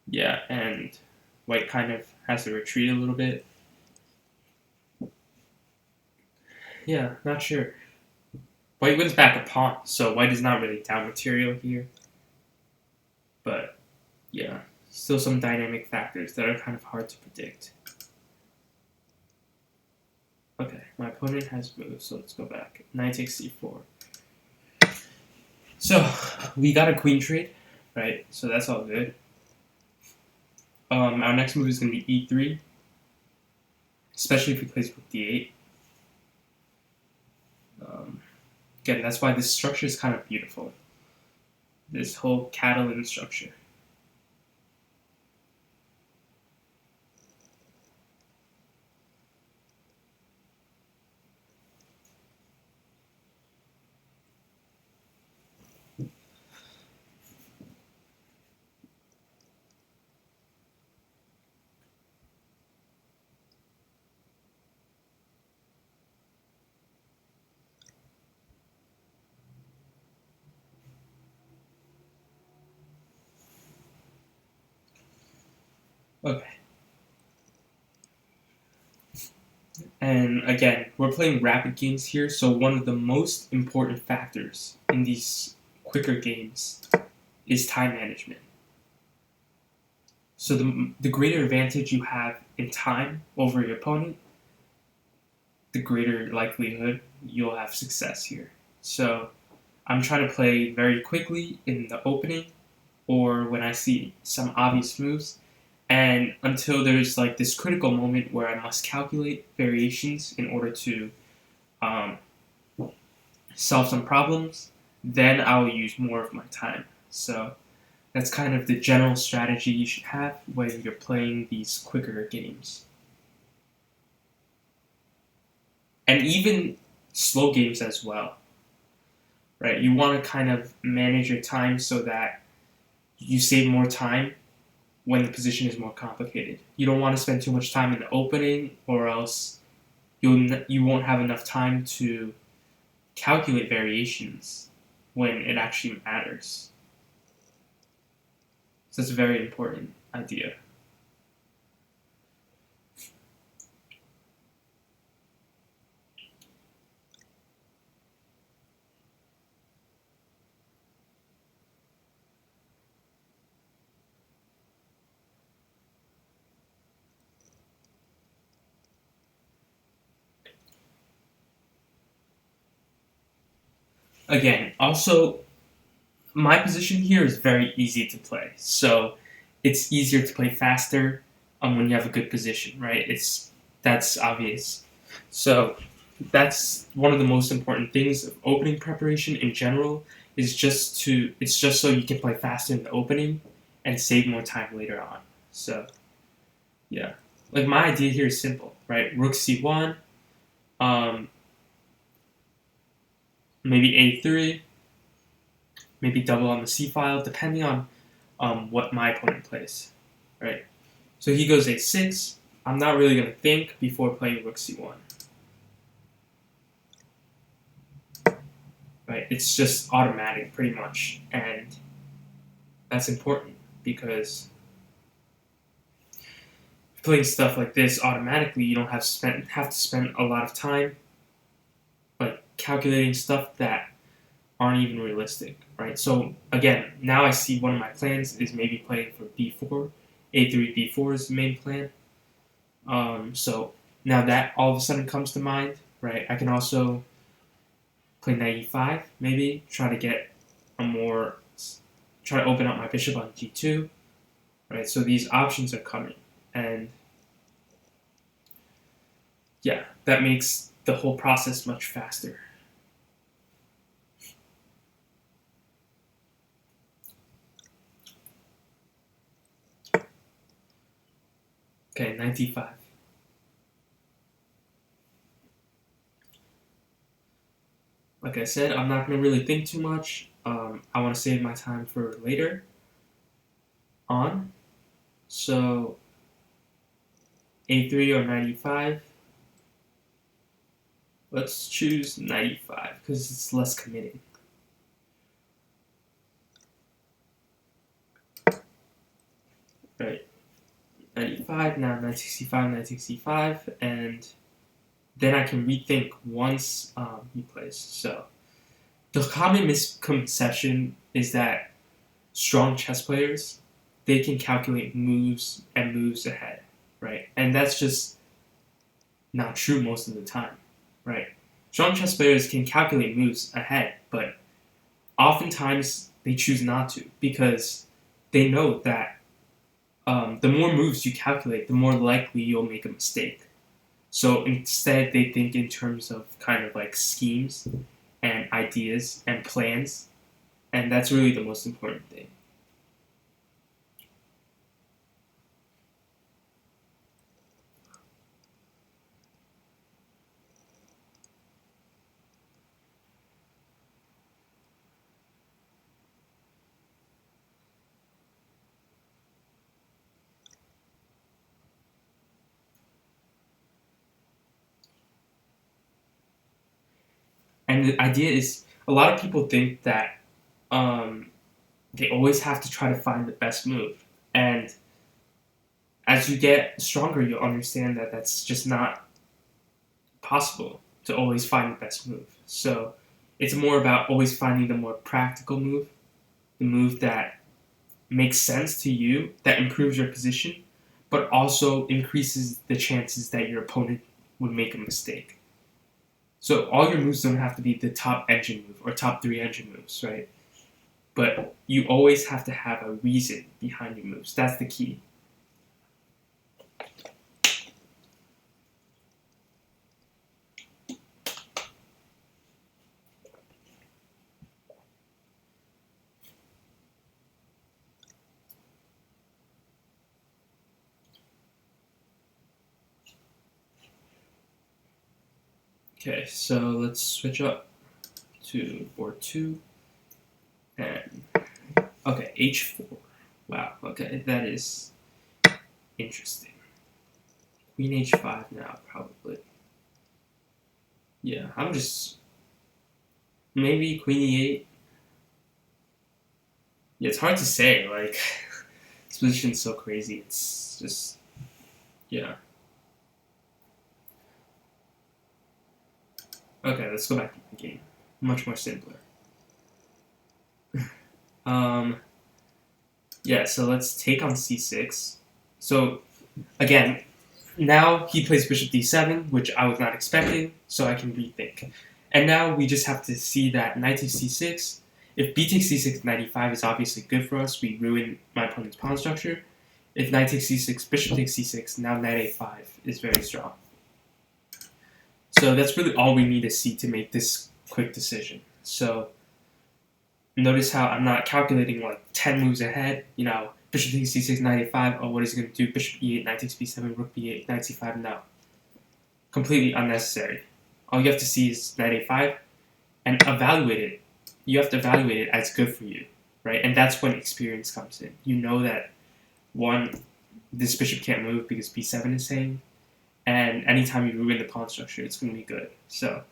Yeah, and white kind of has to retreat a little bit. Yeah, not sure. White wins back a pawn, so white is not really down material here. But yeah, still some dynamic factors that are kind of hard to predict. Okay, my opponent has moved, so let's go back. Knight takes c4. So we got a queen trade, right? So that's all good. Our next move is going to be e3, especially if he plays rook d8. Again, that's why this structure is kind of beautiful. This whole Catalan structure. Okay. And again, we're playing rapid games here, so one of the most important factors in these quicker games is time management. So the greater advantage you have in time over your opponent, the greater likelihood you'll have success here. So I'm trying to play very quickly in the opening or when I see some obvious moves, and until there's like this critical moment where I must calculate variations in order to solve some problems, then I'll use more of my time. So that's kind of the general strategy you should have when you're playing these quicker games. And even slow games as well, right? You want to kind of manage your time so that you save more time when the position is more complicated. You don't want to spend too much time in the opening, or else you won't have enough time to calculate variations when it actually matters. So it's a very important idea. Again, also, my position here is very easy to play. So it's easier to play faster when you have a good position, right? That's obvious. So that's one of the most important things of opening preparation in general is it's just so you can play faster in the opening and save more time later on. So yeah, like my idea here is simple, right? Rook c1, um, maybe a3, maybe double on the c file, depending on what my opponent plays, right? So he goes a6. I'm not really going to think before playing rook c1. Right? It's just automatic, pretty much, and that's important because playing stuff like this automatically, you don't have to spend a lot of time like calculating stuff that aren't even realistic, right? So again, now I see one of my plans is maybe playing for b4, a3, b4 is the main plan. So now that all of a sudden comes to mind, right? I can also play knight e5, maybe try to open up my bishop on g2, right? So these options are coming, and yeah, that makes the whole process much faster. Okay, knight d5. Like I said, I'm not going to really think too much. I want to save my time for later on. So A3 or 95. Let's choose 95 because it's less committing. Right, 95, now knight 65, knight 65, and then I can rethink once he plays. So the common misconception is that strong chess players, they can calculate moves and moves ahead, right? And that's just not true most of the time, right? Strong chess players can calculate moves ahead, but oftentimes they choose not to because they know that the more moves you calculate, the more likely you'll make a mistake. So instead, they think in terms of kind of like schemes and ideas and plans, and that's really the most important thing. And the idea is, a lot of people think that um, they always have to try to find the best move, and as you get stronger, you'll understand that that's just not possible to always find the best move. So it's more about always finding the more practical move, the move that makes sense to you, that improves your position, but also increases the chances that your opponent would make a mistake. So all your moves don't have to be the top engine move or top three engine moves, right? But you always have to have a reason behind your moves. That's the key. Okay, so let's switch up to board 2. And okay, h4. Wow, okay, that is interesting. Queen h5 now, probably. Yeah, I'm just... Maybe queen e8. Yeah, it's hard to say, like... This position's so crazy, it's just... Yeah. Okay, let's go back to the game. Much more simpler. Yeah, so let's take on c6. So, again, now he plays bishop d7, which I was not expecting, so I can rethink. And now we just have to see that knight takes c6. If b takes c6, knight e5 is obviously good for us. We ruin my opponent's pawn structure. If knight takes c6, bishop takes c6, now knight a5 is very strong. So that's really all we need to see to make this quick decision. So notice how I'm not calculating like 10 moves ahead. You know, bishop takes c6, knight a5. Oh, what is he going to do? Bishop e8, knight takes b7, rook b8, knight c5. No. Completely unnecessary. All you have to see is knight a5 and evaluate it. You have to evaluate it as good for you, right? And that's when experience comes in. You know that, one, this bishop can't move because b7 is saying, and anytime you ruin the pawn structure, it's going to be good. So,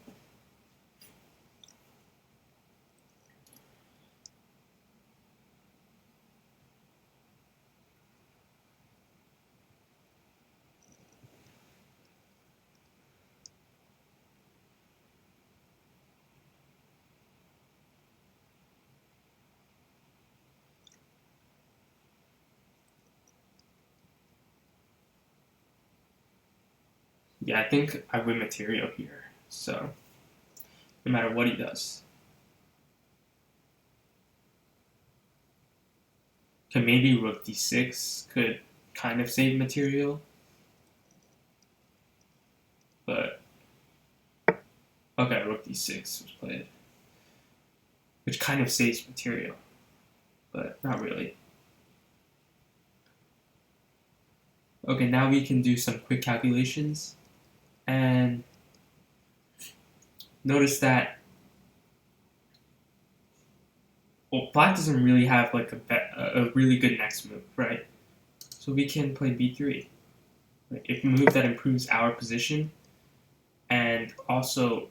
yeah, I think I win material here. So, no matter what he does. Okay, maybe rook d6 could kind of save material. But, okay, rook d6 was played. Which kind of saves material. But not really. Okay, now we can do some quick calculations. And notice that, well, black doesn't really have like a really good next move, right? So we can play b3. like a move that improves our position and also,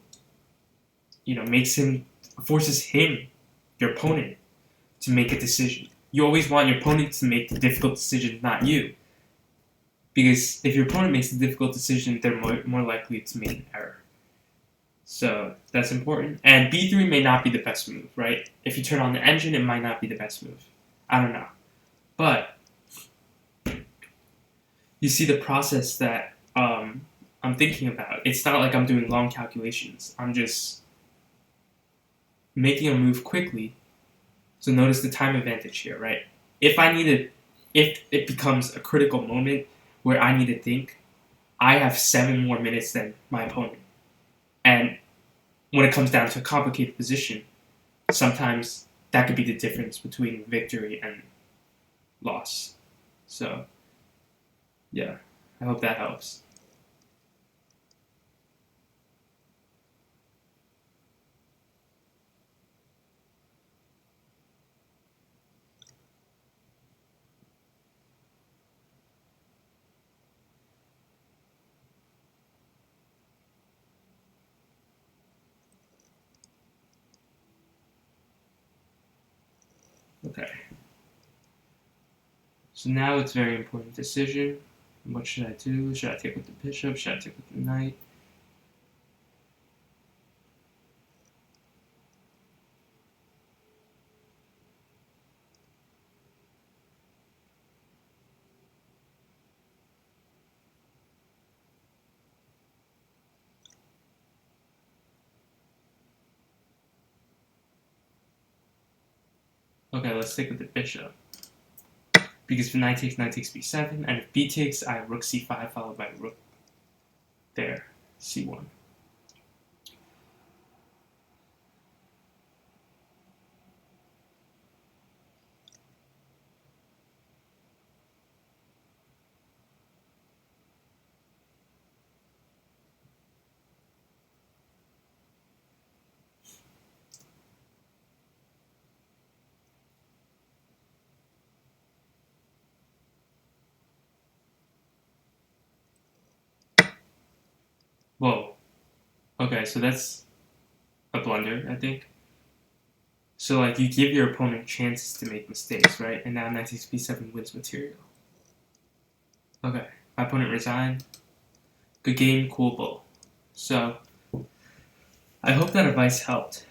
forces him, your opponent, to make a decision. You always want your opponent to make the difficult decision, not you. Because if your opponent makes the difficult decision, they're more likely to make an error. So that's important. And B3 may not be the best move, right? If you turn on the engine, it might not be the best move. I don't know. But you see the process that I'm thinking about. It's not like I'm doing long calculations. I'm just making a move quickly. So notice the time advantage here, right? If it becomes a critical moment where I need to think, I have 7 more minutes than my opponent. And when it comes down to a complicated position, sometimes that could be the difference between victory and loss. So, yeah, I hope that helps. Okay. So now it's a very important decision. What should I do? Should I take with the bishop? Should I take with the knight? Okay, let's take with the bishop. Because if knight takes b7, and if b takes, I have rook c5 followed by rook there, c1. Whoa. Okay, so that's a blunder, I think. So, like, you give your opponent chances to make mistakes, right? And now knight takes b7 wins material. Okay, my opponent resigned. Good game, cool bull. So, I hope that advice helped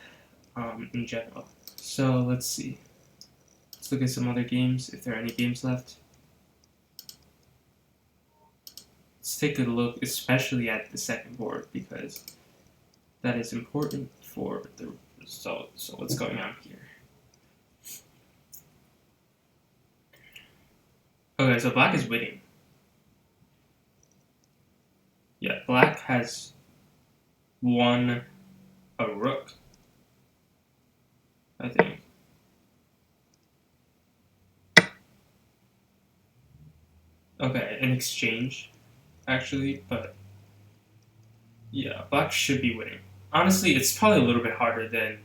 in general. So, let's see. Let's look at some other games, if there are any games left. Let's take a look, especially at the second board, because that is important for the result. So, what's going on here? Okay, so black is winning. Yeah, black has won a rook, I think. Okay, an exchange, actually, but yeah, black should be winning. Honestly, it's probably a little bit harder than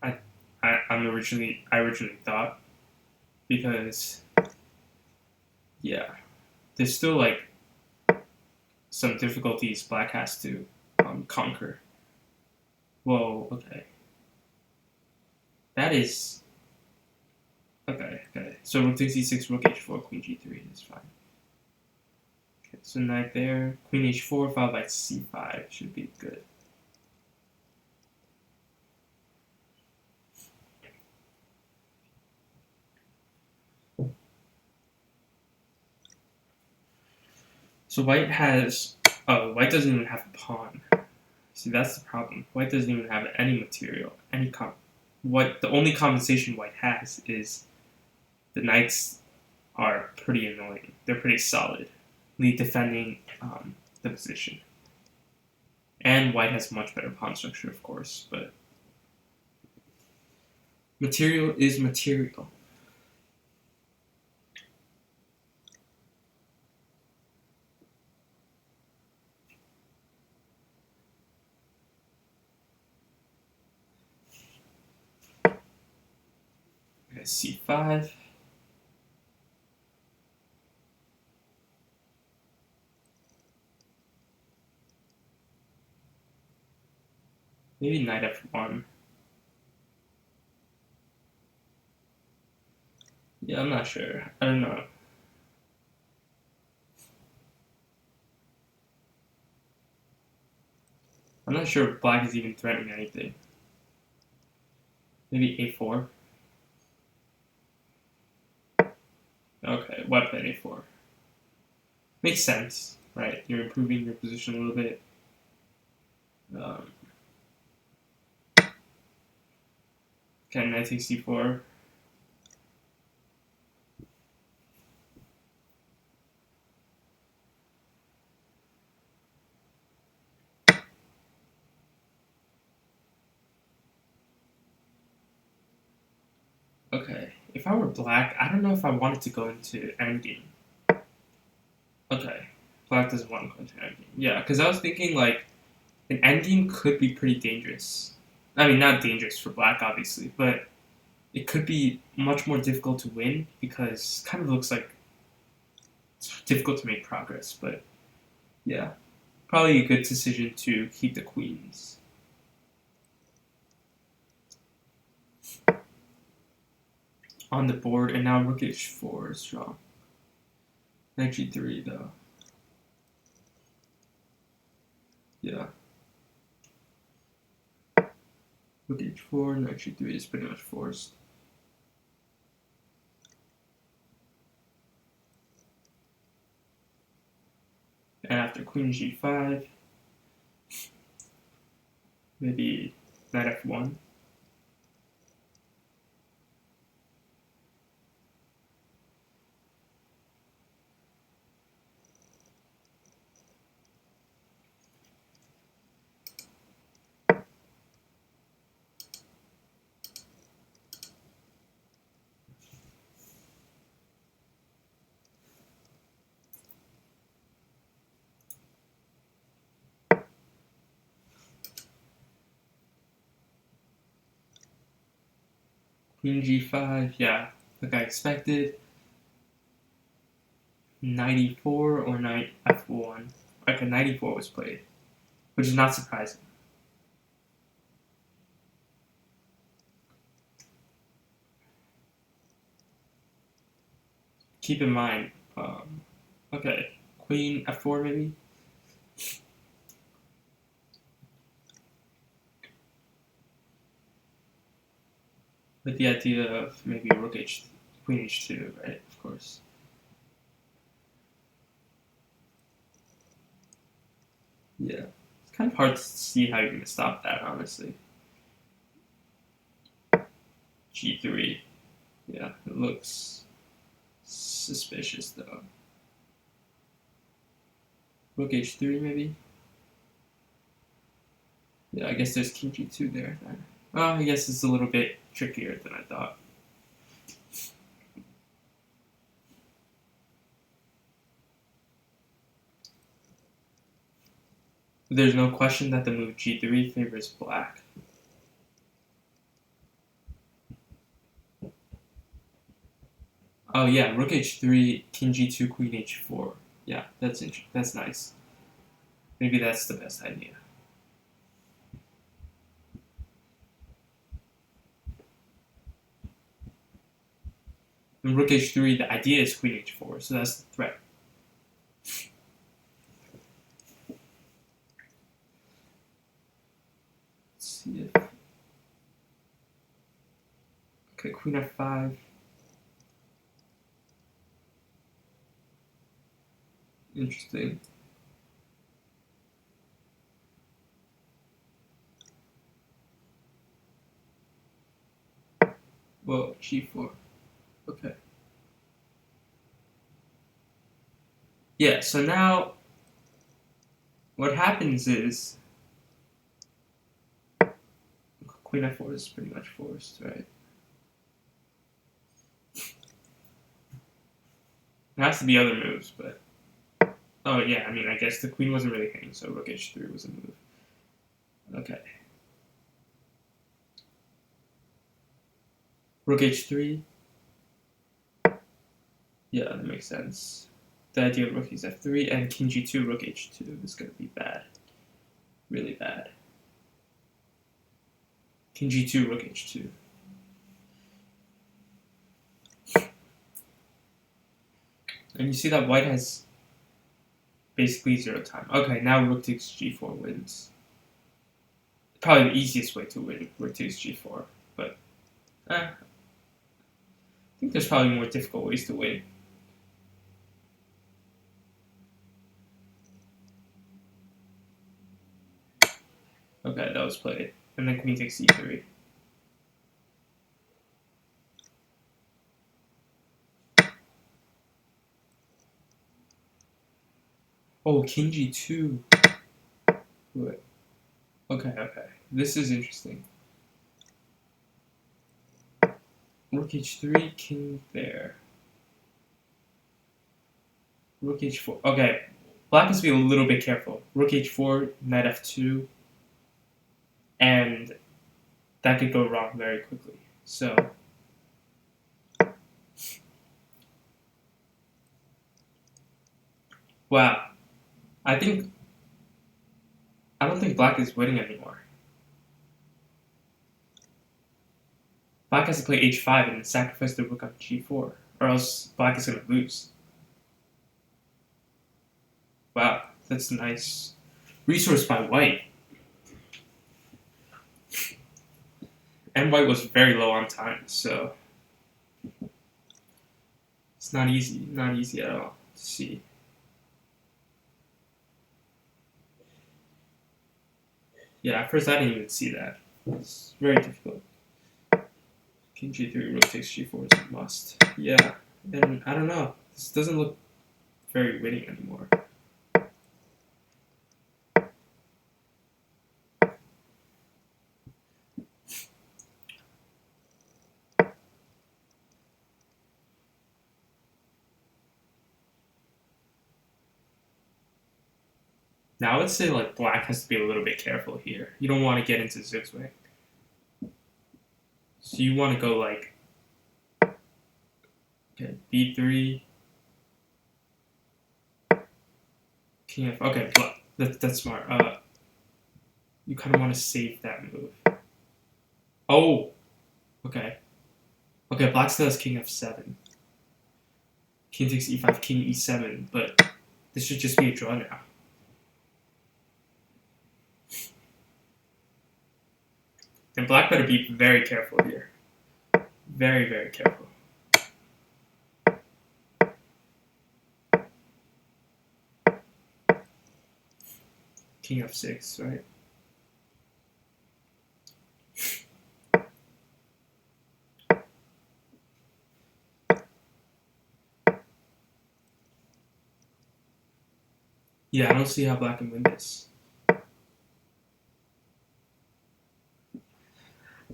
I originally thought, because yeah, there's still like some difficulties black has to conquer. Whoa, okay, that is okay. So rook takes e6, rook h4, queen g3 is fine. Okay, so knight there, queen h4 followed by c5 should be good. So white doesn't even have a pawn. See, that's the problem. White doesn't even have any material, the only compensation white has is the knights are pretty annoying. They're pretty solidly defending the position. And white has much better pawn structure, of course, but material is material. Okay, c5. Maybe knight f1. Yeah, I'm not sure. I don't know. I'm not sure if black is even threatening anything. Maybe a4. Okay, white played a4. Makes sense, right? You're improving your position a little bit. Okay, knight takes c4. Okay, if I were black, I don't know if I wanted to go into endgame. Okay, black doesn't want to go into endgame. Yeah, because I was thinking like an endgame could be pretty dangerous. I mean, not dangerous for black, obviously, but it could be much more difficult to win because it kind of looks like it's difficult to make progress. But yeah, probably a good decision to keep the queens. On the board, and now rook h4 is strong. Knight g3 though. Yeah. Rook h4, knight g3 is pretty much forced. And after queen g5, maybe knight f1. Queen g5, yeah, like I expected. Knight e4 or knight f1. Okay, knight e4 was played, which is not surprising. Keep in mind, okay, queen f4 maybe? With the idea of maybe rook h, queen h2, right? Of course. Yeah, it's kind of hard to see how you're going to stop that, honestly. g3. Yeah, it looks suspicious, though. Rook h3, maybe? Yeah, I guess there's king g2 there. Oh, I guess it's a little bit trickier than I thought. There's no question that the move g3 favors black. Oh yeah, rook h3, king g2, queen h4. Yeah, that's interesting. That's nice. Maybe that's the best idea. And rook h3, the idea is queen h4, so that's the threat. Let's see if... Okay, queen f5. Interesting. Whoa, g4. Okay. Yeah, so now what happens is queen f4 is pretty much forced, right? There has to be other moves, but... Oh yeah, I mean, I guess the queen wasn't really hanging, so rook h3 was a move. Okay. Rook h3. Yeah, that makes sense. The idea of rook is f3 and king g2, rook h2 is going to be bad. Really bad. King G2, Rook H2. And you see that white has basically 0 time. Okay, now Rook takes G4 wins. Probably the easiest way to win, Rook takes G4. But I think there's probably more difficult ways to win. Okay, that was played. And then Queen takes E3. Oh, King G2. Wait. Okay. This is interesting. Rook H3, King there. Rook H4. Okay, Black has to be a little bit careful. Rook H4, Knight F2, and that could go wrong very quickly. So, wow. I don't think Black is winning anymore. Black has to play H5 and sacrifice the Rook on G4, or else Black is going to lose. Wow, that's a nice resource by White. And White was very low on time, so it's not easy at all to see. Yeah, at first I didn't even see that. It's very difficult. King G3, Rook takes G4 is a must. Yeah, and I don't know. This doesn't look very winning anymore. Now I would say like Black has to be a little bit careful here. You don't want to get into zigzag. So you want to go like B3, King F. Okay, that's smart. You kind of want to save that move. Oh, okay. Okay, Black still has King F7. King takes E5, King E7, but this should just be a draw now. And Black better be very careful here. Very, very careful. King F6, right? Yeah, I don't see how Black can win this.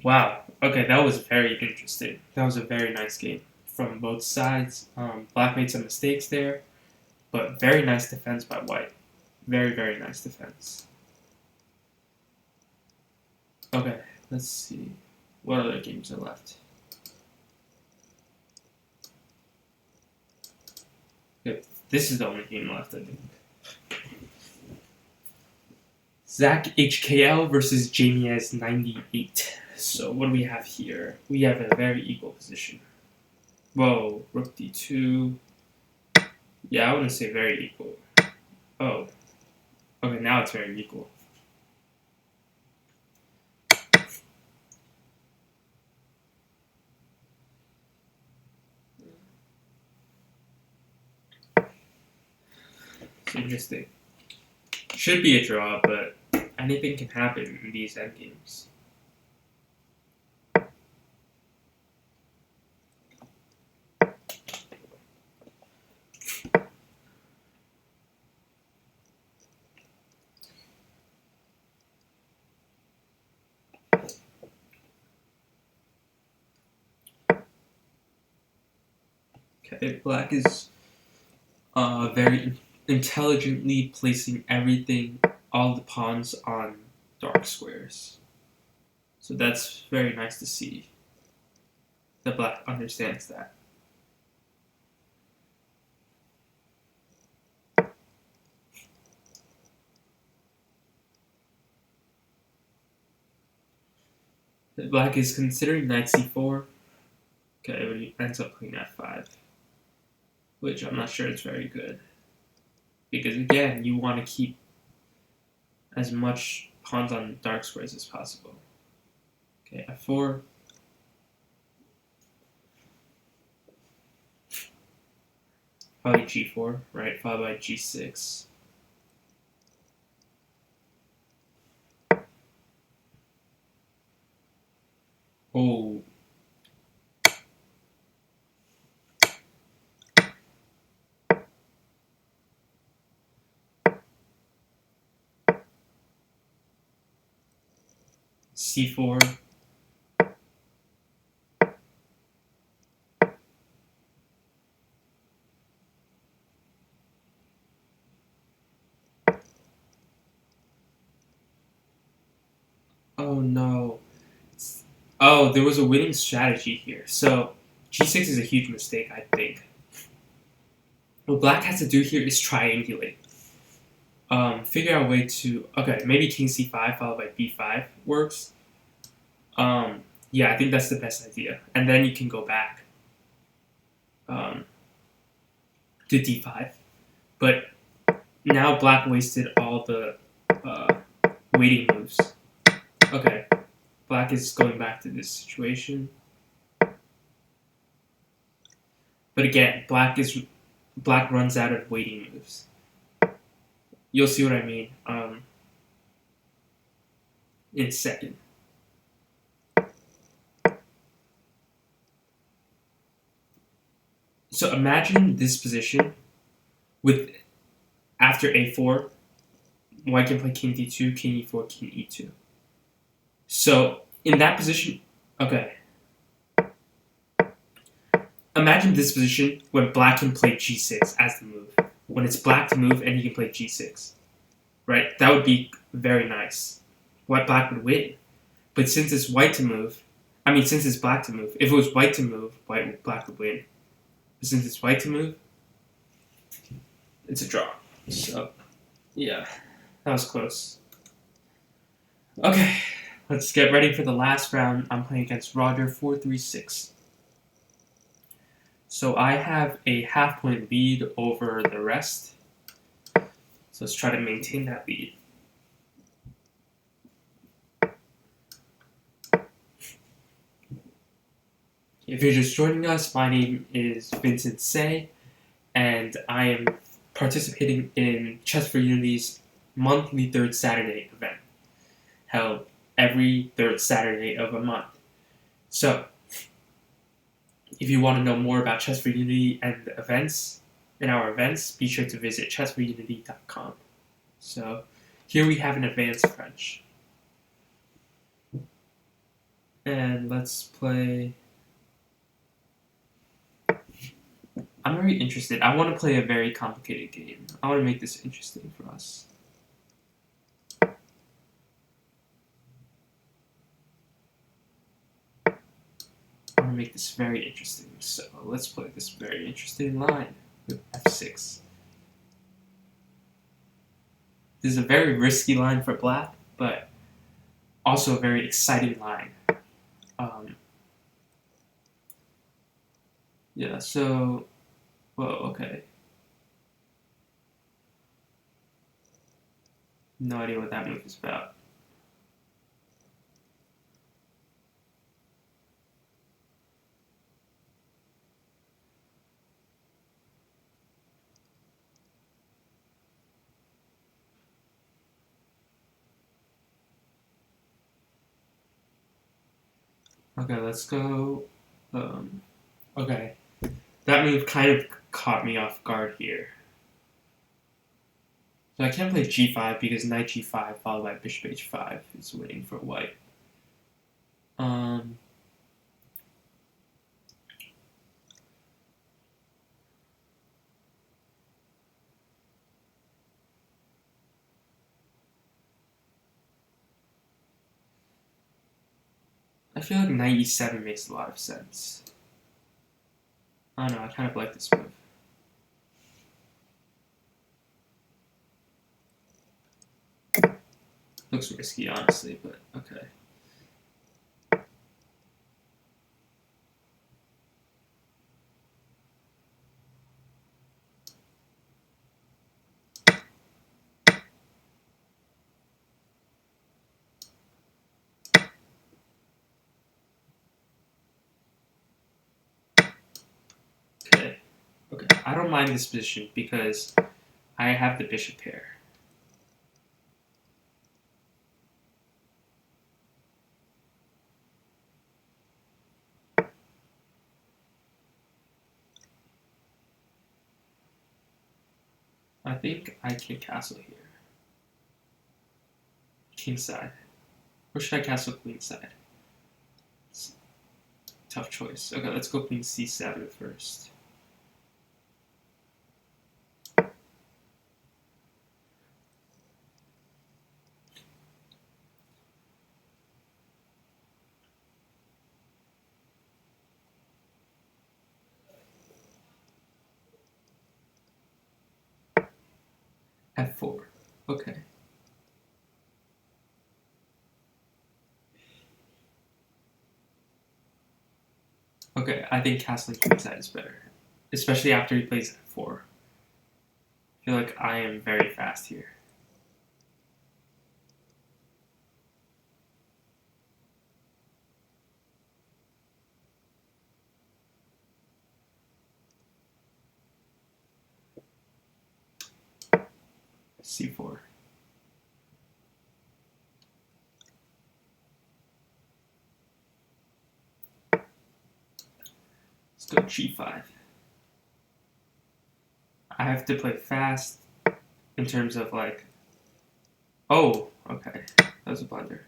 Wow. Okay, that was very interesting. That was a very nice game from both sides. Black made some mistakes there, but very nice defense by White. Very, very nice defense. Okay, let's see. What other games are left? Yep, this is the only game left, I think. Zach HKL versus Jamiez 98. So what do we have here? We have a very equal position. Whoa, Rook D2. Yeah, I wouldn't say very equal. Oh. Okay, now it's very equal. It's interesting. Should be a draw, but anything can happen in these endgames. Okay, Black is very intelligently placing everything, all the pawns on dark squares. So that's very nice to see that Black understands that. Black is considering knight c4. Okay, but he ends up playing f5, which I'm not sure is very good. Because again, you want to keep as much pawns on dark squares as possible. Okay, f4. Probably g4, right? Followed by g6. Oh. c4. Oh no. Oh, there was a winning strategy here. So g6 is a huge mistake, I think. What black has to do here is triangulate. Figure out a way to... Okay, maybe king c5 followed by b5 works. Yeah, I think that's the best idea. And then you can go back to d5. But now black wasted all the waiting moves. Okay, black is going back to this situation. But again, black runs out of waiting moves. You'll see what I mean in a second. So imagine this position with after a4, white can play king d2, king e4, king e2. So in that position, okay. Imagine this position when black can play g6 as the move. When it's black to move and he can play g6. Right? That would be very nice. Black would win. But since it's white to move, since it's black to move, if it was white to move, black would win. But since it's white to move, it's a draw. So, yeah, that was close. Okay, let's get ready for the last round. I'm playing against Roger 436. So I have a half-point lead over the rest. So let's try to maintain that lead. If you're just joining us, my name is Vincent Say, and I am participating in Chess4Unity's monthly third Saturday event, held every third Saturday of a month. So, if you want to know more about Chess4Unity and the events, be sure to visit chess4unity.com. So, here we have an advanced French. And let's play... I'm very interested. I want to play a very complicated game. I want to make this interesting for us. I want to make this very interesting. So let's play this very interesting line with f6. This is a very risky line for black, but also a very exciting line. Yeah, so... Whoa, okay. No idea what that move is about. Okay, let's go... okay. That move kind of caught me off guard here. So I can't play g5 because knight g5 followed by bishop h5 is winning for white. I feel like knight e7 makes a lot of sense. I don't know, I kind of like this move. Looks risky, honestly, but okay. Okay. Okay. I don't mind this position because I have the bishop pair. I think I can castle here. Kingside. Or should I castle queenside? Tough choice. Okay, let's go queen c7 first. f4. Okay. Okay, I think castling queenside is better. Especially after he plays f4. I feel like I am very fast here. c4. Let's go g5. I have to play fast in terms of like... Oh, okay. That was a blunder.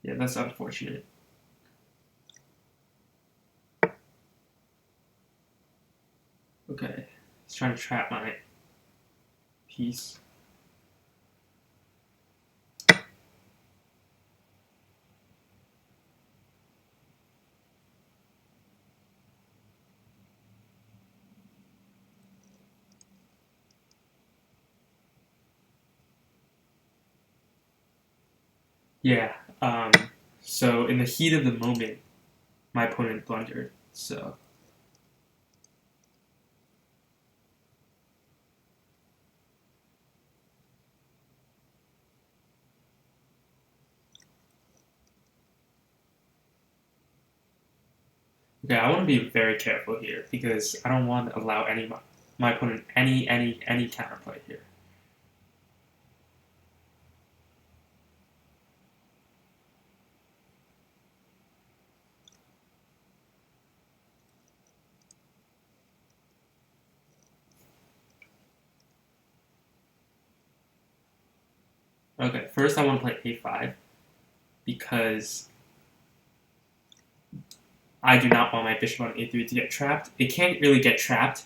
Yeah, that's unfortunate. Okay. He's trying to trap my piece. Yeah. So in the heat of the moment, my opponent blundered. So okay, I want to be very careful here because I don't want to allow my opponent any counterplay here. Okay, first I want to play a5 because I do not want my bishop on a3 to get trapped. It can't really get trapped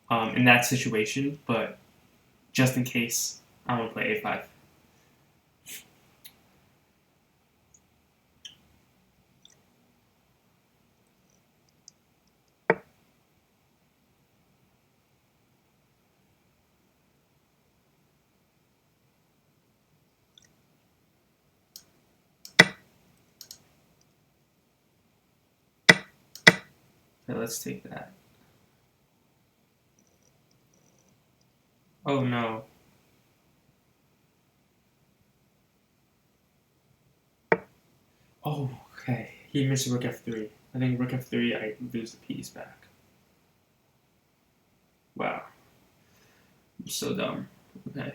in that situation, but just in case, I want to play a5. Okay, let's take that. Oh no. Oh, okay. He missed rook f3. I think rook f3, I lose the piece back. Wow. I'm so dumb. Okay.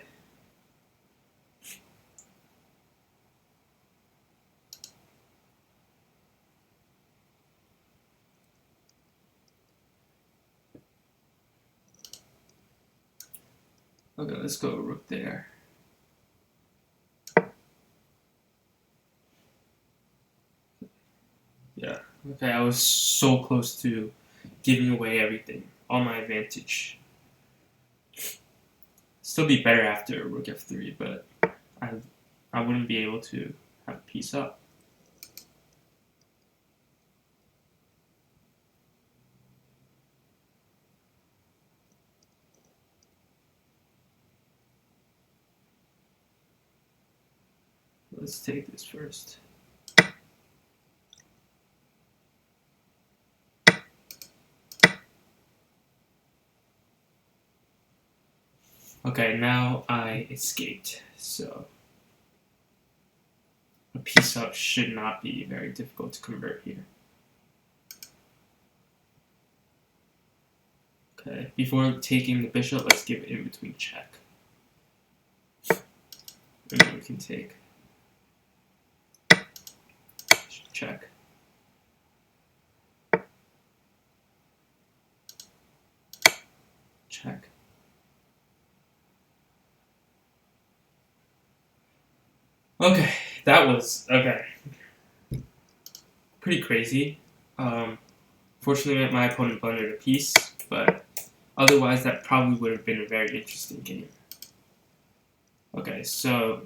Okay, let's go rook there. Yeah. Okay, I was so close to giving away everything. All my advantage. Still be better after rook f3, but I wouldn't be able to have a piece up. Let's take this first. Okay, now I escaped. So, piece up should not be very difficult to convert here. Okay, before taking the bishop, let's give it in between check. And then we can take check. Check. Okay, that was pretty crazy. Fortunately, my opponent blundered a piece, but otherwise that probably would have been a very interesting game. Okay, so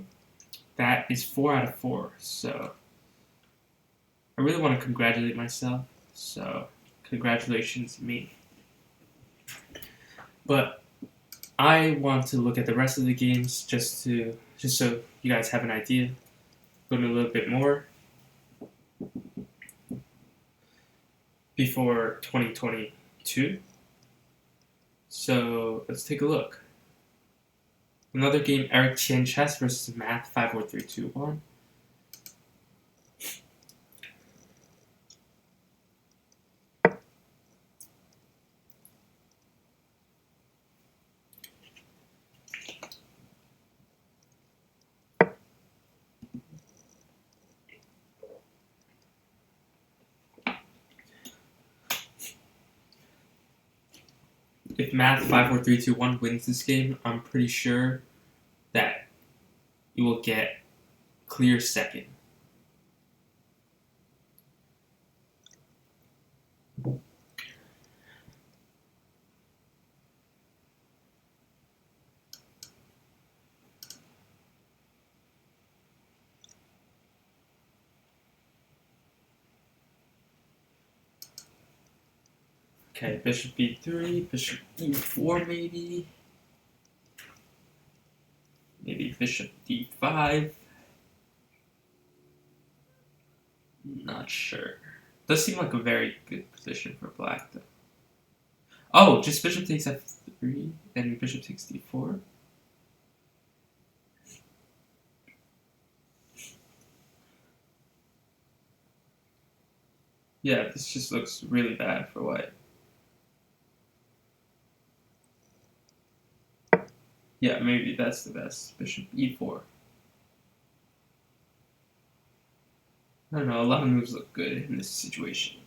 that is 4 out of 4. So I really want to congratulate myself. So congratulations me. But I want to look at the rest of the games just so you guys have an idea. Learn a little bit more before 2022. So let's take a look. Another game, Eric Tian Chess versus Math 5, 4, 3, 2, 1. If Math 5, 4, 3, 2, 1 wins this game, I'm pretty sure that you will get clear second. Okay, bishop b3, bishop e4 maybe. Maybe bishop d5. Not sure. Does seem like a very good position for black though. Oh, just bishop takes f3 and bishop takes d4. Yeah, this just looks really bad for white. Yeah, maybe that's the best. Bishop e4. I don't know, a lot of moves look good in this situation.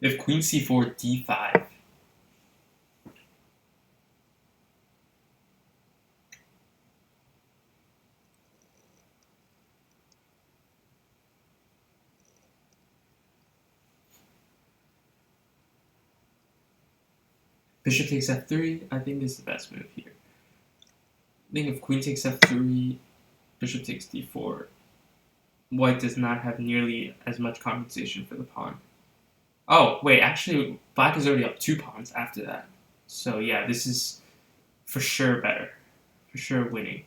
If queen c4, d5. Bishop takes f3, I think is the best move here. I think if queen takes f3, bishop takes d4, white does not have nearly as much compensation for the pawn. Oh, wait, actually, black is already up 2 pawns after that. So yeah, this is for sure better. For sure winning.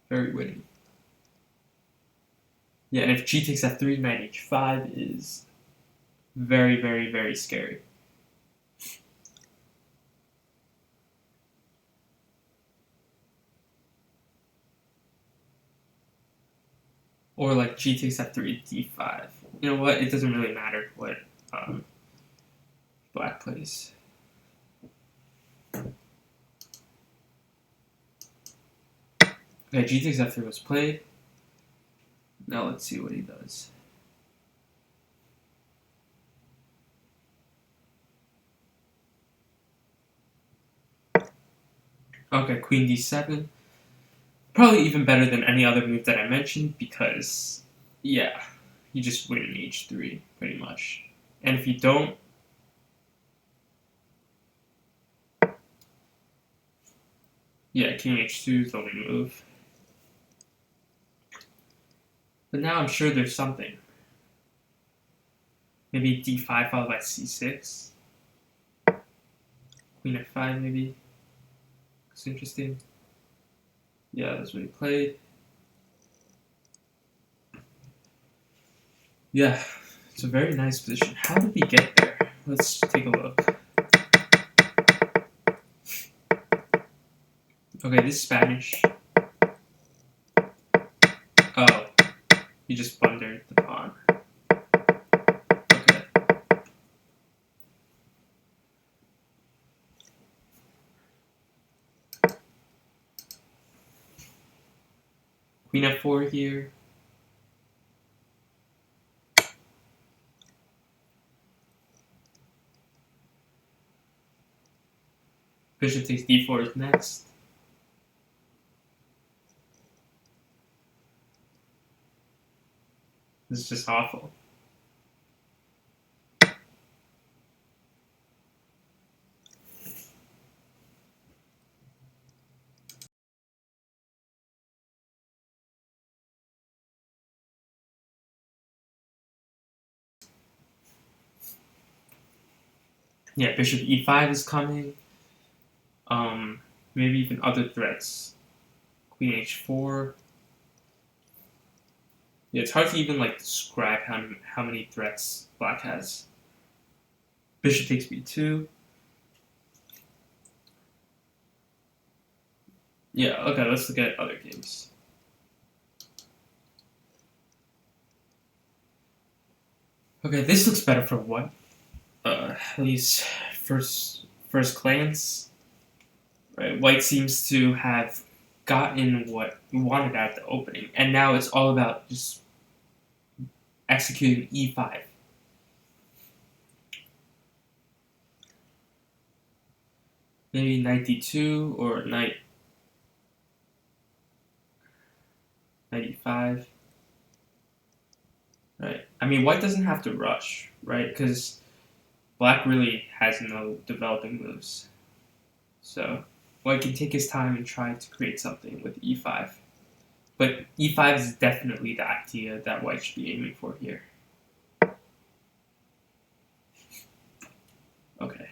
Very winning. Yeah, and if g takes f3, knight h5 is very, very, very scary. Or like g takes f3, d5. You know what? It doesn't really matter what black plays. Okay, g takes f3 was played. Now let's see what he does. Okay, queen d7. Probably even better than any other move that I mentioned because, yeah, you just win in h3, pretty much. And if you don't, yeah, king h2 is the only move. But now I'm sure there's something. Maybe d5 followed by c6. Queen f5 maybe. It's interesting. Yeah, that's what he played. Yeah, It's a very nice position. How did we get there? Let's take a look. Okay, this is Spanish. Oh, you just blundered the pawn. Okay. Queen f4 here. Bishop takes d4 is next. This is just awful. Yeah, bishop e5 is coming. Maybe even other threats. Queen h4. Yeah, it's hard to even like describe how many threats black has. Bishop takes b2. Yeah, okay, let's look at other games. Okay, this looks better for white. At least first glance. Right, white seems to have gotten what we wanted out of the opening, and now it's all about just executing e5. Maybe knight d2 or knight e5. Right. I mean, white doesn't have to rush, right? Because black really has no developing moves. So white can take his time and try to create something with e5. But e5 is definitely the idea that white should be aiming for here. Okay.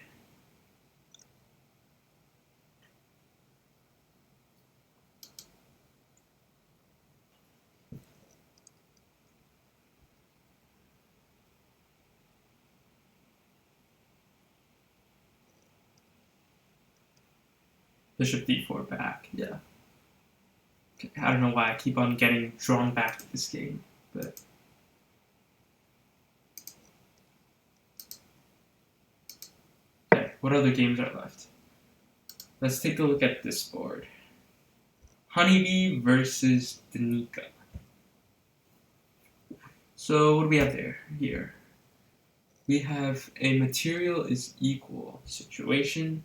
Bishop d4 back, yeah. Okay, I don't know why I keep on getting drawn back to this game, but... Okay, what other games are left? Let's take a look at this board. Honeybee versus Danica. So what do we have there? Here. We have a material is equal situation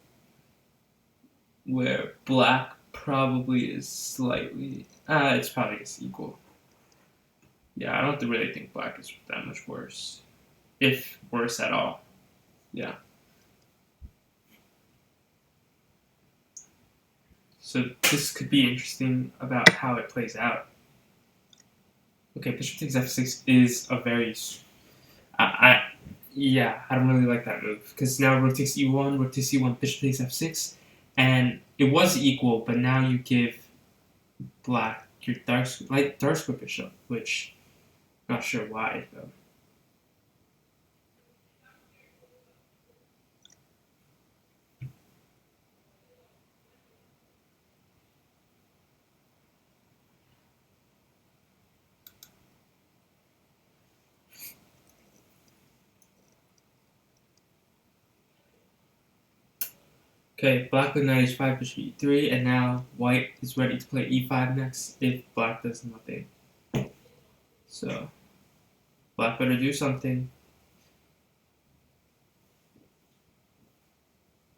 where black probably is slightly... it's probably is equal. Yeah, I don't really think black is that much worse. If worse at all. Yeah. So this could be interesting about how it plays out. Okay, bishop takes f6 is a very... yeah, I don't really like that move. Because now rook takes e1, rook takes e1, bishop takes f6. And it was equal, but now you give black your dark square bishop, which I'm not sure why, though. Okay, black with knight h5, bishop e3, and now white is ready to play e5 next if black does nothing. So, black better do something.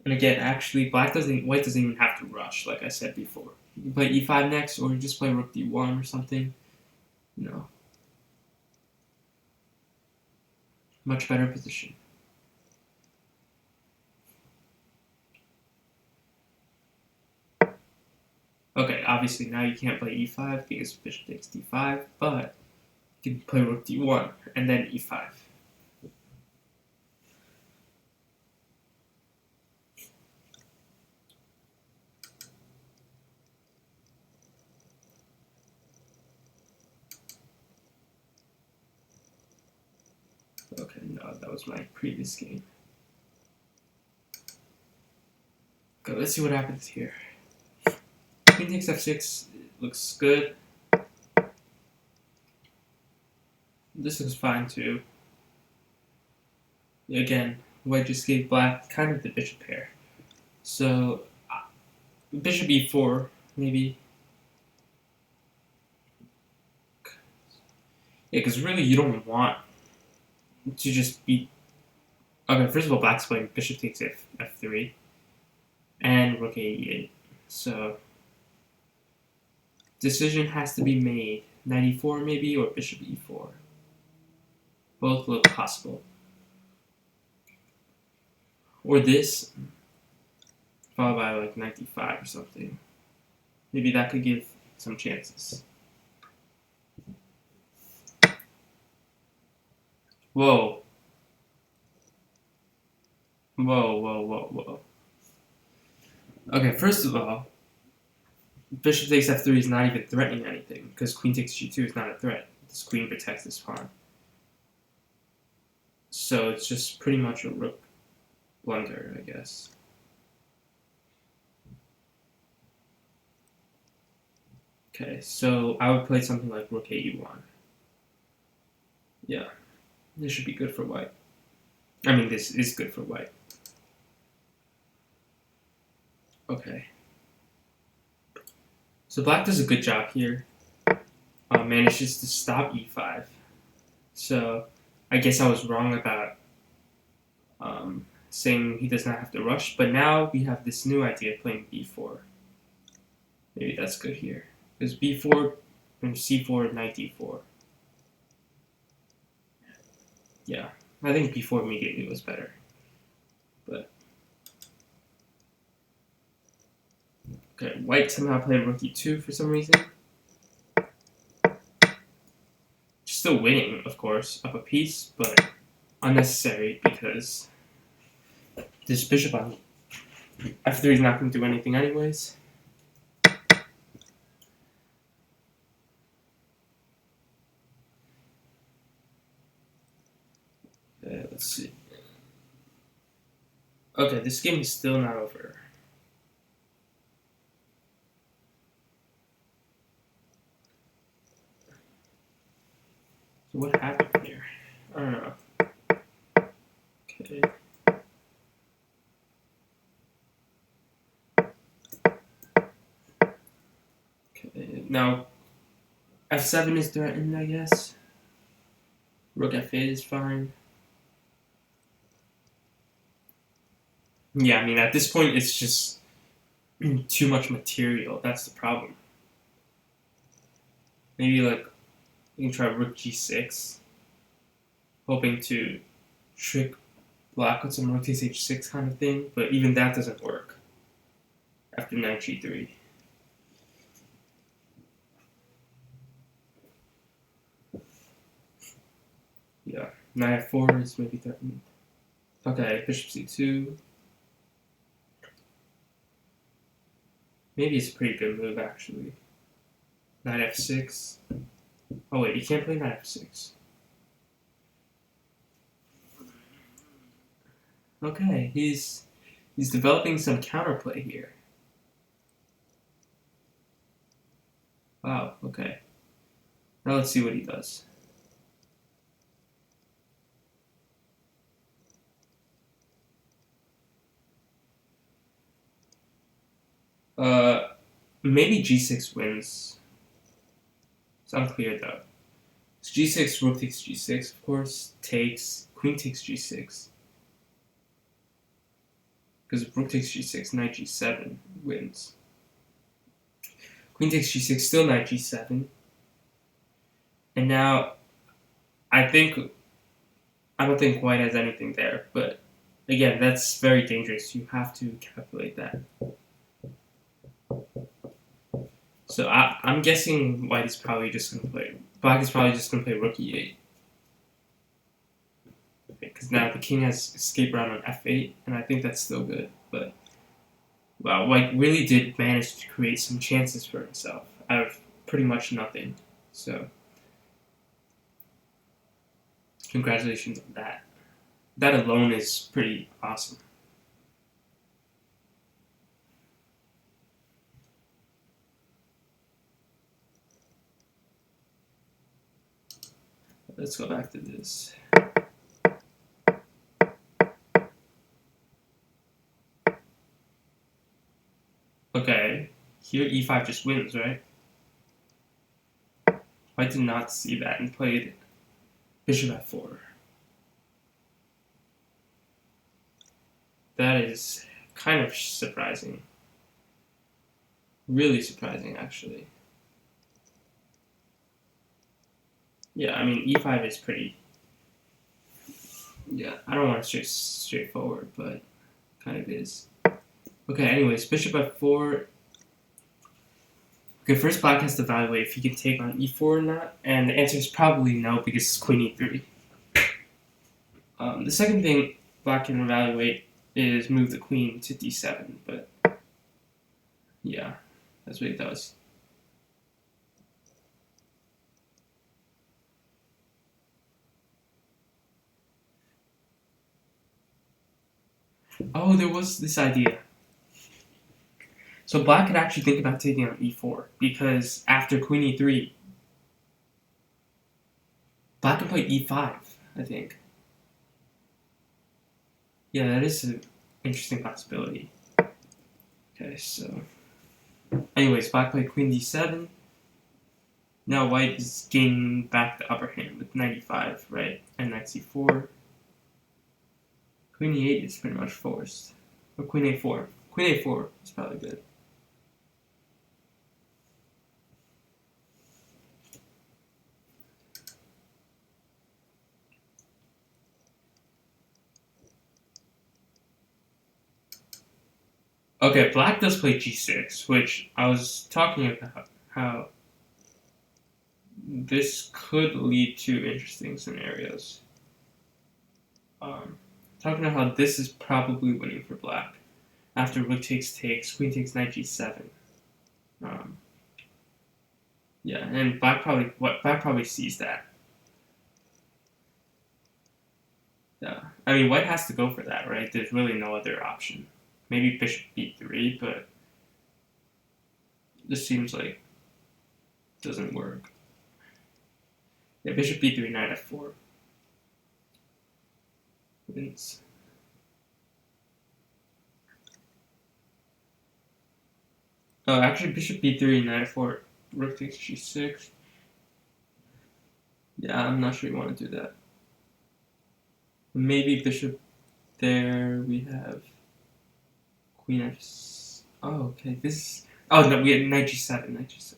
And again, actually, white doesn't even have to rush, like I said before. You can play e5 next, or you just play rook d1 or something. You know, much better position. Okay, obviously now you can't play e5 because bishop takes d5, but you can play rook d1 and then e5. was my previous game. Okay, let's see what happens here. Queen takes f6 looks good. This looks fine too. Again, white just gave black kind of the bishop pair. So, bishop e4, maybe. Yeah, because really you don't want to just be... Okay, first of all, black's playing bishop takes f3 and rook a8. So, decision has to be made. Knight e4 maybe, or bishop e4. Both look possible. Or this, followed by like knight d5 or something. Maybe that could give some chances. Whoa. Whoa, whoa, whoa, whoa. Okay, first of all, bishop takes f3 is not even threatening anything, because queen takes g2 is not a threat. This queen protects this pawn. So it's just pretty much a rook blunder, I guess. Okay, so I would play something like rook a1. Yeah, this should be good for white. I mean, this is good for white. Okay. So black does a good job here. Manages to stop e5. So I guess I was wrong about saying he does not have to rush. But now we have this new idea playing b4. Maybe that's good here. Because b4 and c4, knight d4. Yeah, I think b4 immediately was better. But okay, white somehow played rook e2 for some reason. Still winning, of course, up a piece, but unnecessary because this bishop on f3 is not going to do anything anyways. Let's see. Okay, this game is still not over. So what happened here? I don't know. Okay. Okay, now f7 is threatened, I guess. Rook f8 is fine. Yeah, I mean, at this point, it's just too much material. That's the problem. Maybe, like, you can try rook g6, hoping to trick black with some rook takes h6 kind of thing, but even that doesn't work after knight g3. Yeah, knight f4 is maybe threatened. Okay, bishop c2. Maybe it's a pretty good move, actually. Knight f6. Oh wait, you can't play knight f6. Okay, he's developing some counterplay here. Wow, okay. Now let's see what he does. Maybe g6 wins. It's unclear though. So g6, rook takes g6, of course, takes, queen takes g6. Because if rook takes g6, knight g7 wins. Queen takes g6, still knight g7. And now, I don't think white has anything there, but again, that's very dangerous. You have to calculate that. So I'm guessing white is probably just going to play, black is probably just going to play rook e8. Because now the king has escape route on f8, and I think that's still good. But, wow, white really did manage to create some chances for himself out of pretty much nothing. So, congratulations on that. That alone is pretty awesome. Let's go back to this. Okay, here e5 just wins, right? I did not see that and played bishop f4. That is kind of surprising. Really surprising, actually. Yeah, I mean, e5 is pretty... Yeah, I don't want to say straightforward, but kind of is. Okay, anyways, bishop f4. Okay, first black has to evaluate if he can take on e4 or not, and the answer is probably no because it's queen e3. The second thing black can evaluate is move the queen to d7, but yeah, that's what it does. Oh, there was this idea. So black could actually think about taking on e4 because after queen e3, black can play e5, I think. Yeah, that is an interesting possibility. Okay, so anyways, black played queen d7. Now white is gaining back the upper hand with knight e5, right? And knight c4. Queen e8 is pretty much forced. Or queen a4. Queen a4 is probably good. Okay, black does play g6, which I was talking about how this could lead to interesting scenarios. Talking about how this is probably winning for black. After rook takes, queen takes knight g7. Yeah, and black probably sees that. Yeah, I mean white has to go for that, right? There's really no other option. Maybe bishop b3, but this seems like it doesn't work. Yeah, bishop b3, knight f4 wins. Oh, actually, bishop b3, knight f4, rook takes g6. Yeah, I'm not sure you want to do that. Maybe bishop there. We have queen f. Oh, okay. This. Oh no, we had knight g7. Knight g7.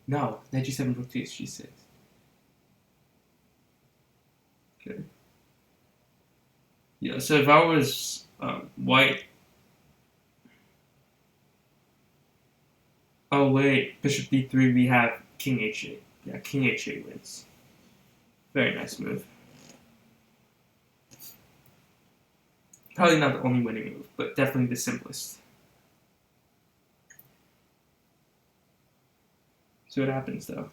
No, knight g7, rook takes g6. Okay. Yeah. So if I was white. Oh wait, bishop b3. We have king h8. Yeah, king h8 wins. Very nice move. Probably not the only winning move, but definitely the simplest. See what happens though.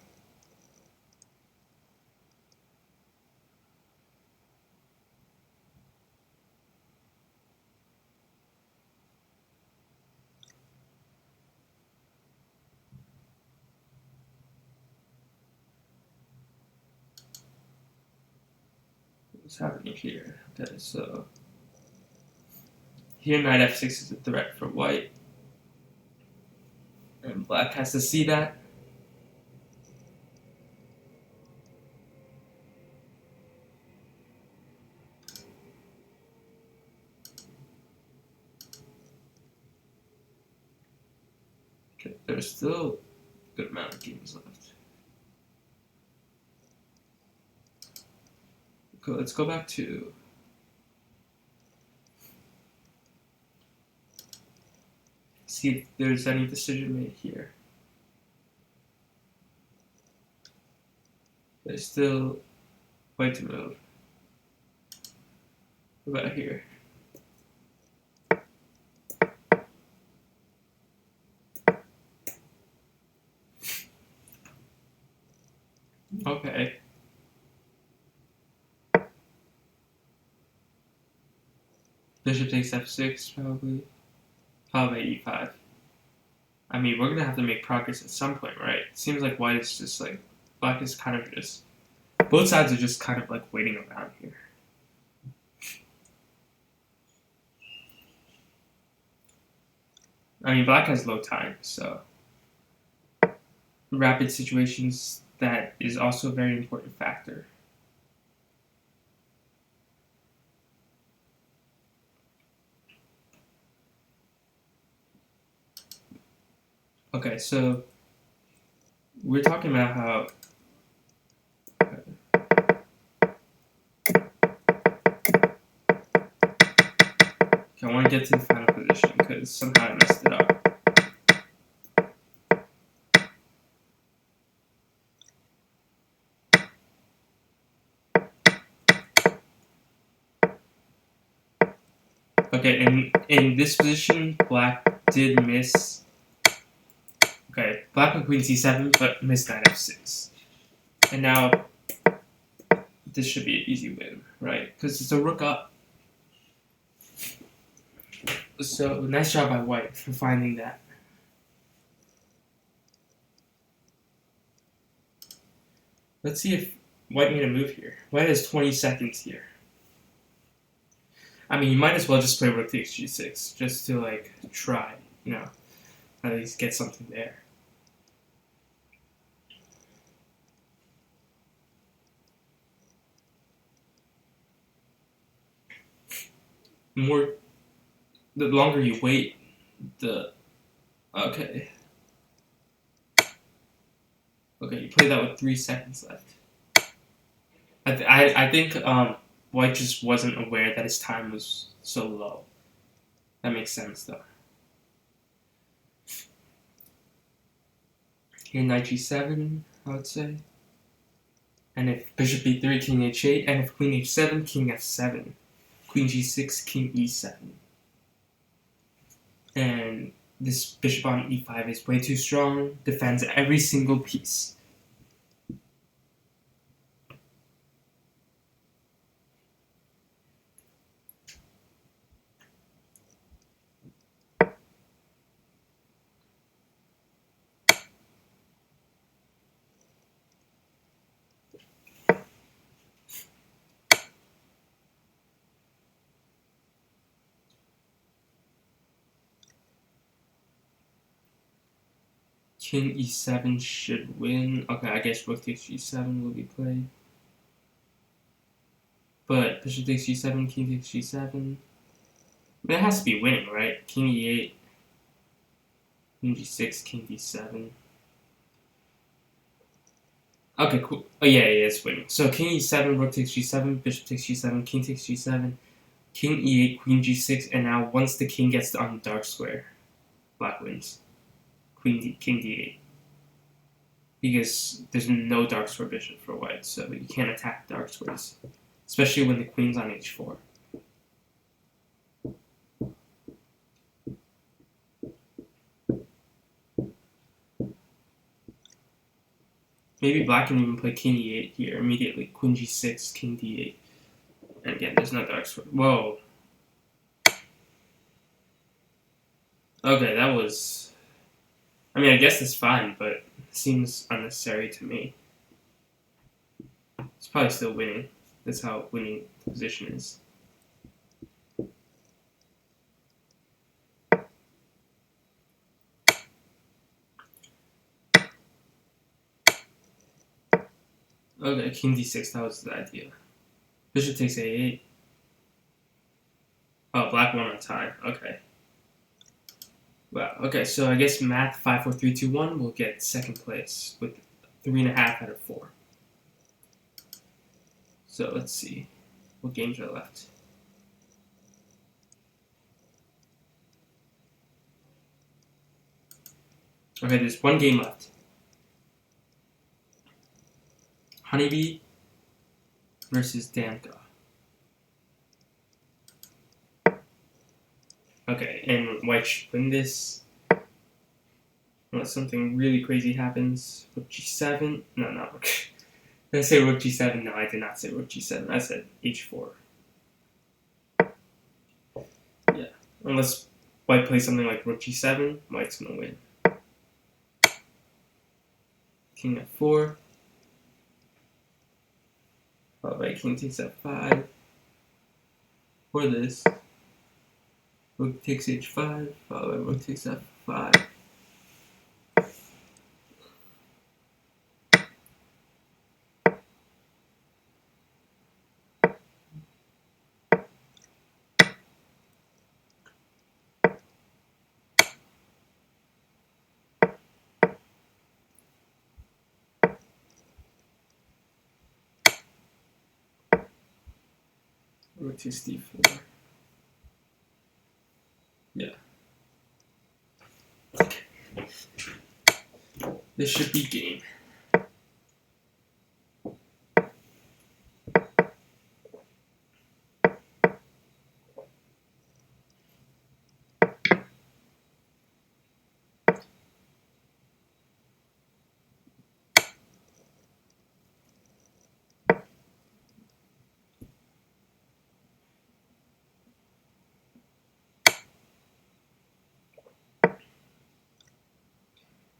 What's happening here? Okay, so here knight f6 is a threat for white, and black has to see that. Okay, there's still a good amount of games left. Okay, let's go back to see if there's any decision made here. There's still white to move. What about here? Okay. Bishop takes f6, probably. Probably e5. I mean, we're gonna have to make progress at some point, right? It seems like white is just like, black is kind of just, both sides are just kind of like waiting around here. I mean, black has low time, so rapid situations, that is also a very important factor. Okay, so we're talking about how I want to get to the final position because somehow I messed it up. Okay, in this position, black did miss. Okay, black with queen c7, but missed knight f6. And now, this should be an easy win, right? Because it's a rook up. So, nice job by white for finding that. Let's see if white made a move here. White has 20 seconds here. I mean, you might as well just play rook takes g6, just to, like, try, you know, at least get something there. The longer you wait, okay, you play that with 3 seconds left. I think white just wasn't aware that his time was so low. That makes sense though. Here knight g7, I would say. And if bishop b3, king h8, and if queen h7, king f7, queen g6, king e7. And this bishop on e5 is way too strong, defends every single piece. King e7 should win. Okay, I guess rook takes g7 will be played. But bishop takes g7, king takes g7. I mean, it has to be winning, right? King e8, king g6, king d7. Okay, cool. Oh, yeah, it's winning. So king e7, rook takes g7, bishop takes g7, king takes g7, king e8, queen g6, and now once the king gets on the dark square, black wins. King d8. Because there's no dark square bishop for white, so you can't attack dark squares. Especially when the queen's on h4. Maybe black can even play king e8 here immediately. Queen g6, king d8. And again, there's no dark square. Whoa. Okay, that was... I mean, I guess it's fine, but it seems unnecessary to me. It's probably still winning. That's how winning the position is. Okay, king d6, that was the idea. Bishop takes a8. Oh, black won on time. Okay. Wow. Okay, so I guess math 5, 4, 3, 2, 1 will get second place with 3.5 out of 4. So let's see. What games are left? Okay, there's one game left. Honeybee versus Damka. Okay, and white should win this. Unless something really crazy happens. Rook g7. No, not rook. Did I say rook g7? No, I did not say rook g7. I said h4. Unless white plays something like rook g7, white's going to win. King f4. Followed by king takes f5. Or this. Rook takes h5. Followed by rook takes f5. Rook takes d4. Yeah. This should be game.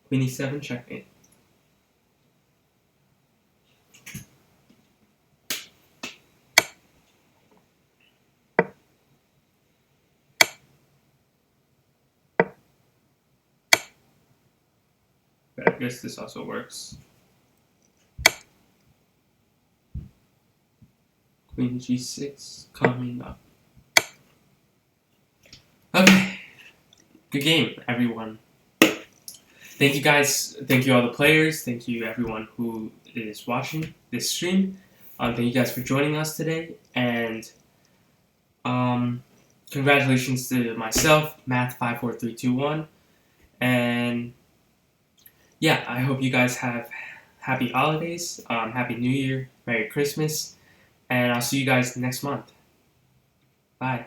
Queen e7, checkmate. But I guess this also works. Queen g6 coming up. Okay. Good game, everyone. Thank you guys. Thank you all the players. Thank you everyone who is watching this stream. Thank you guys for joining us today. And congratulations to myself, Math54321. And yeah, I hope you guys have happy holidays, Happy New Year, Merry Christmas, and I'll see you guys next month. Bye.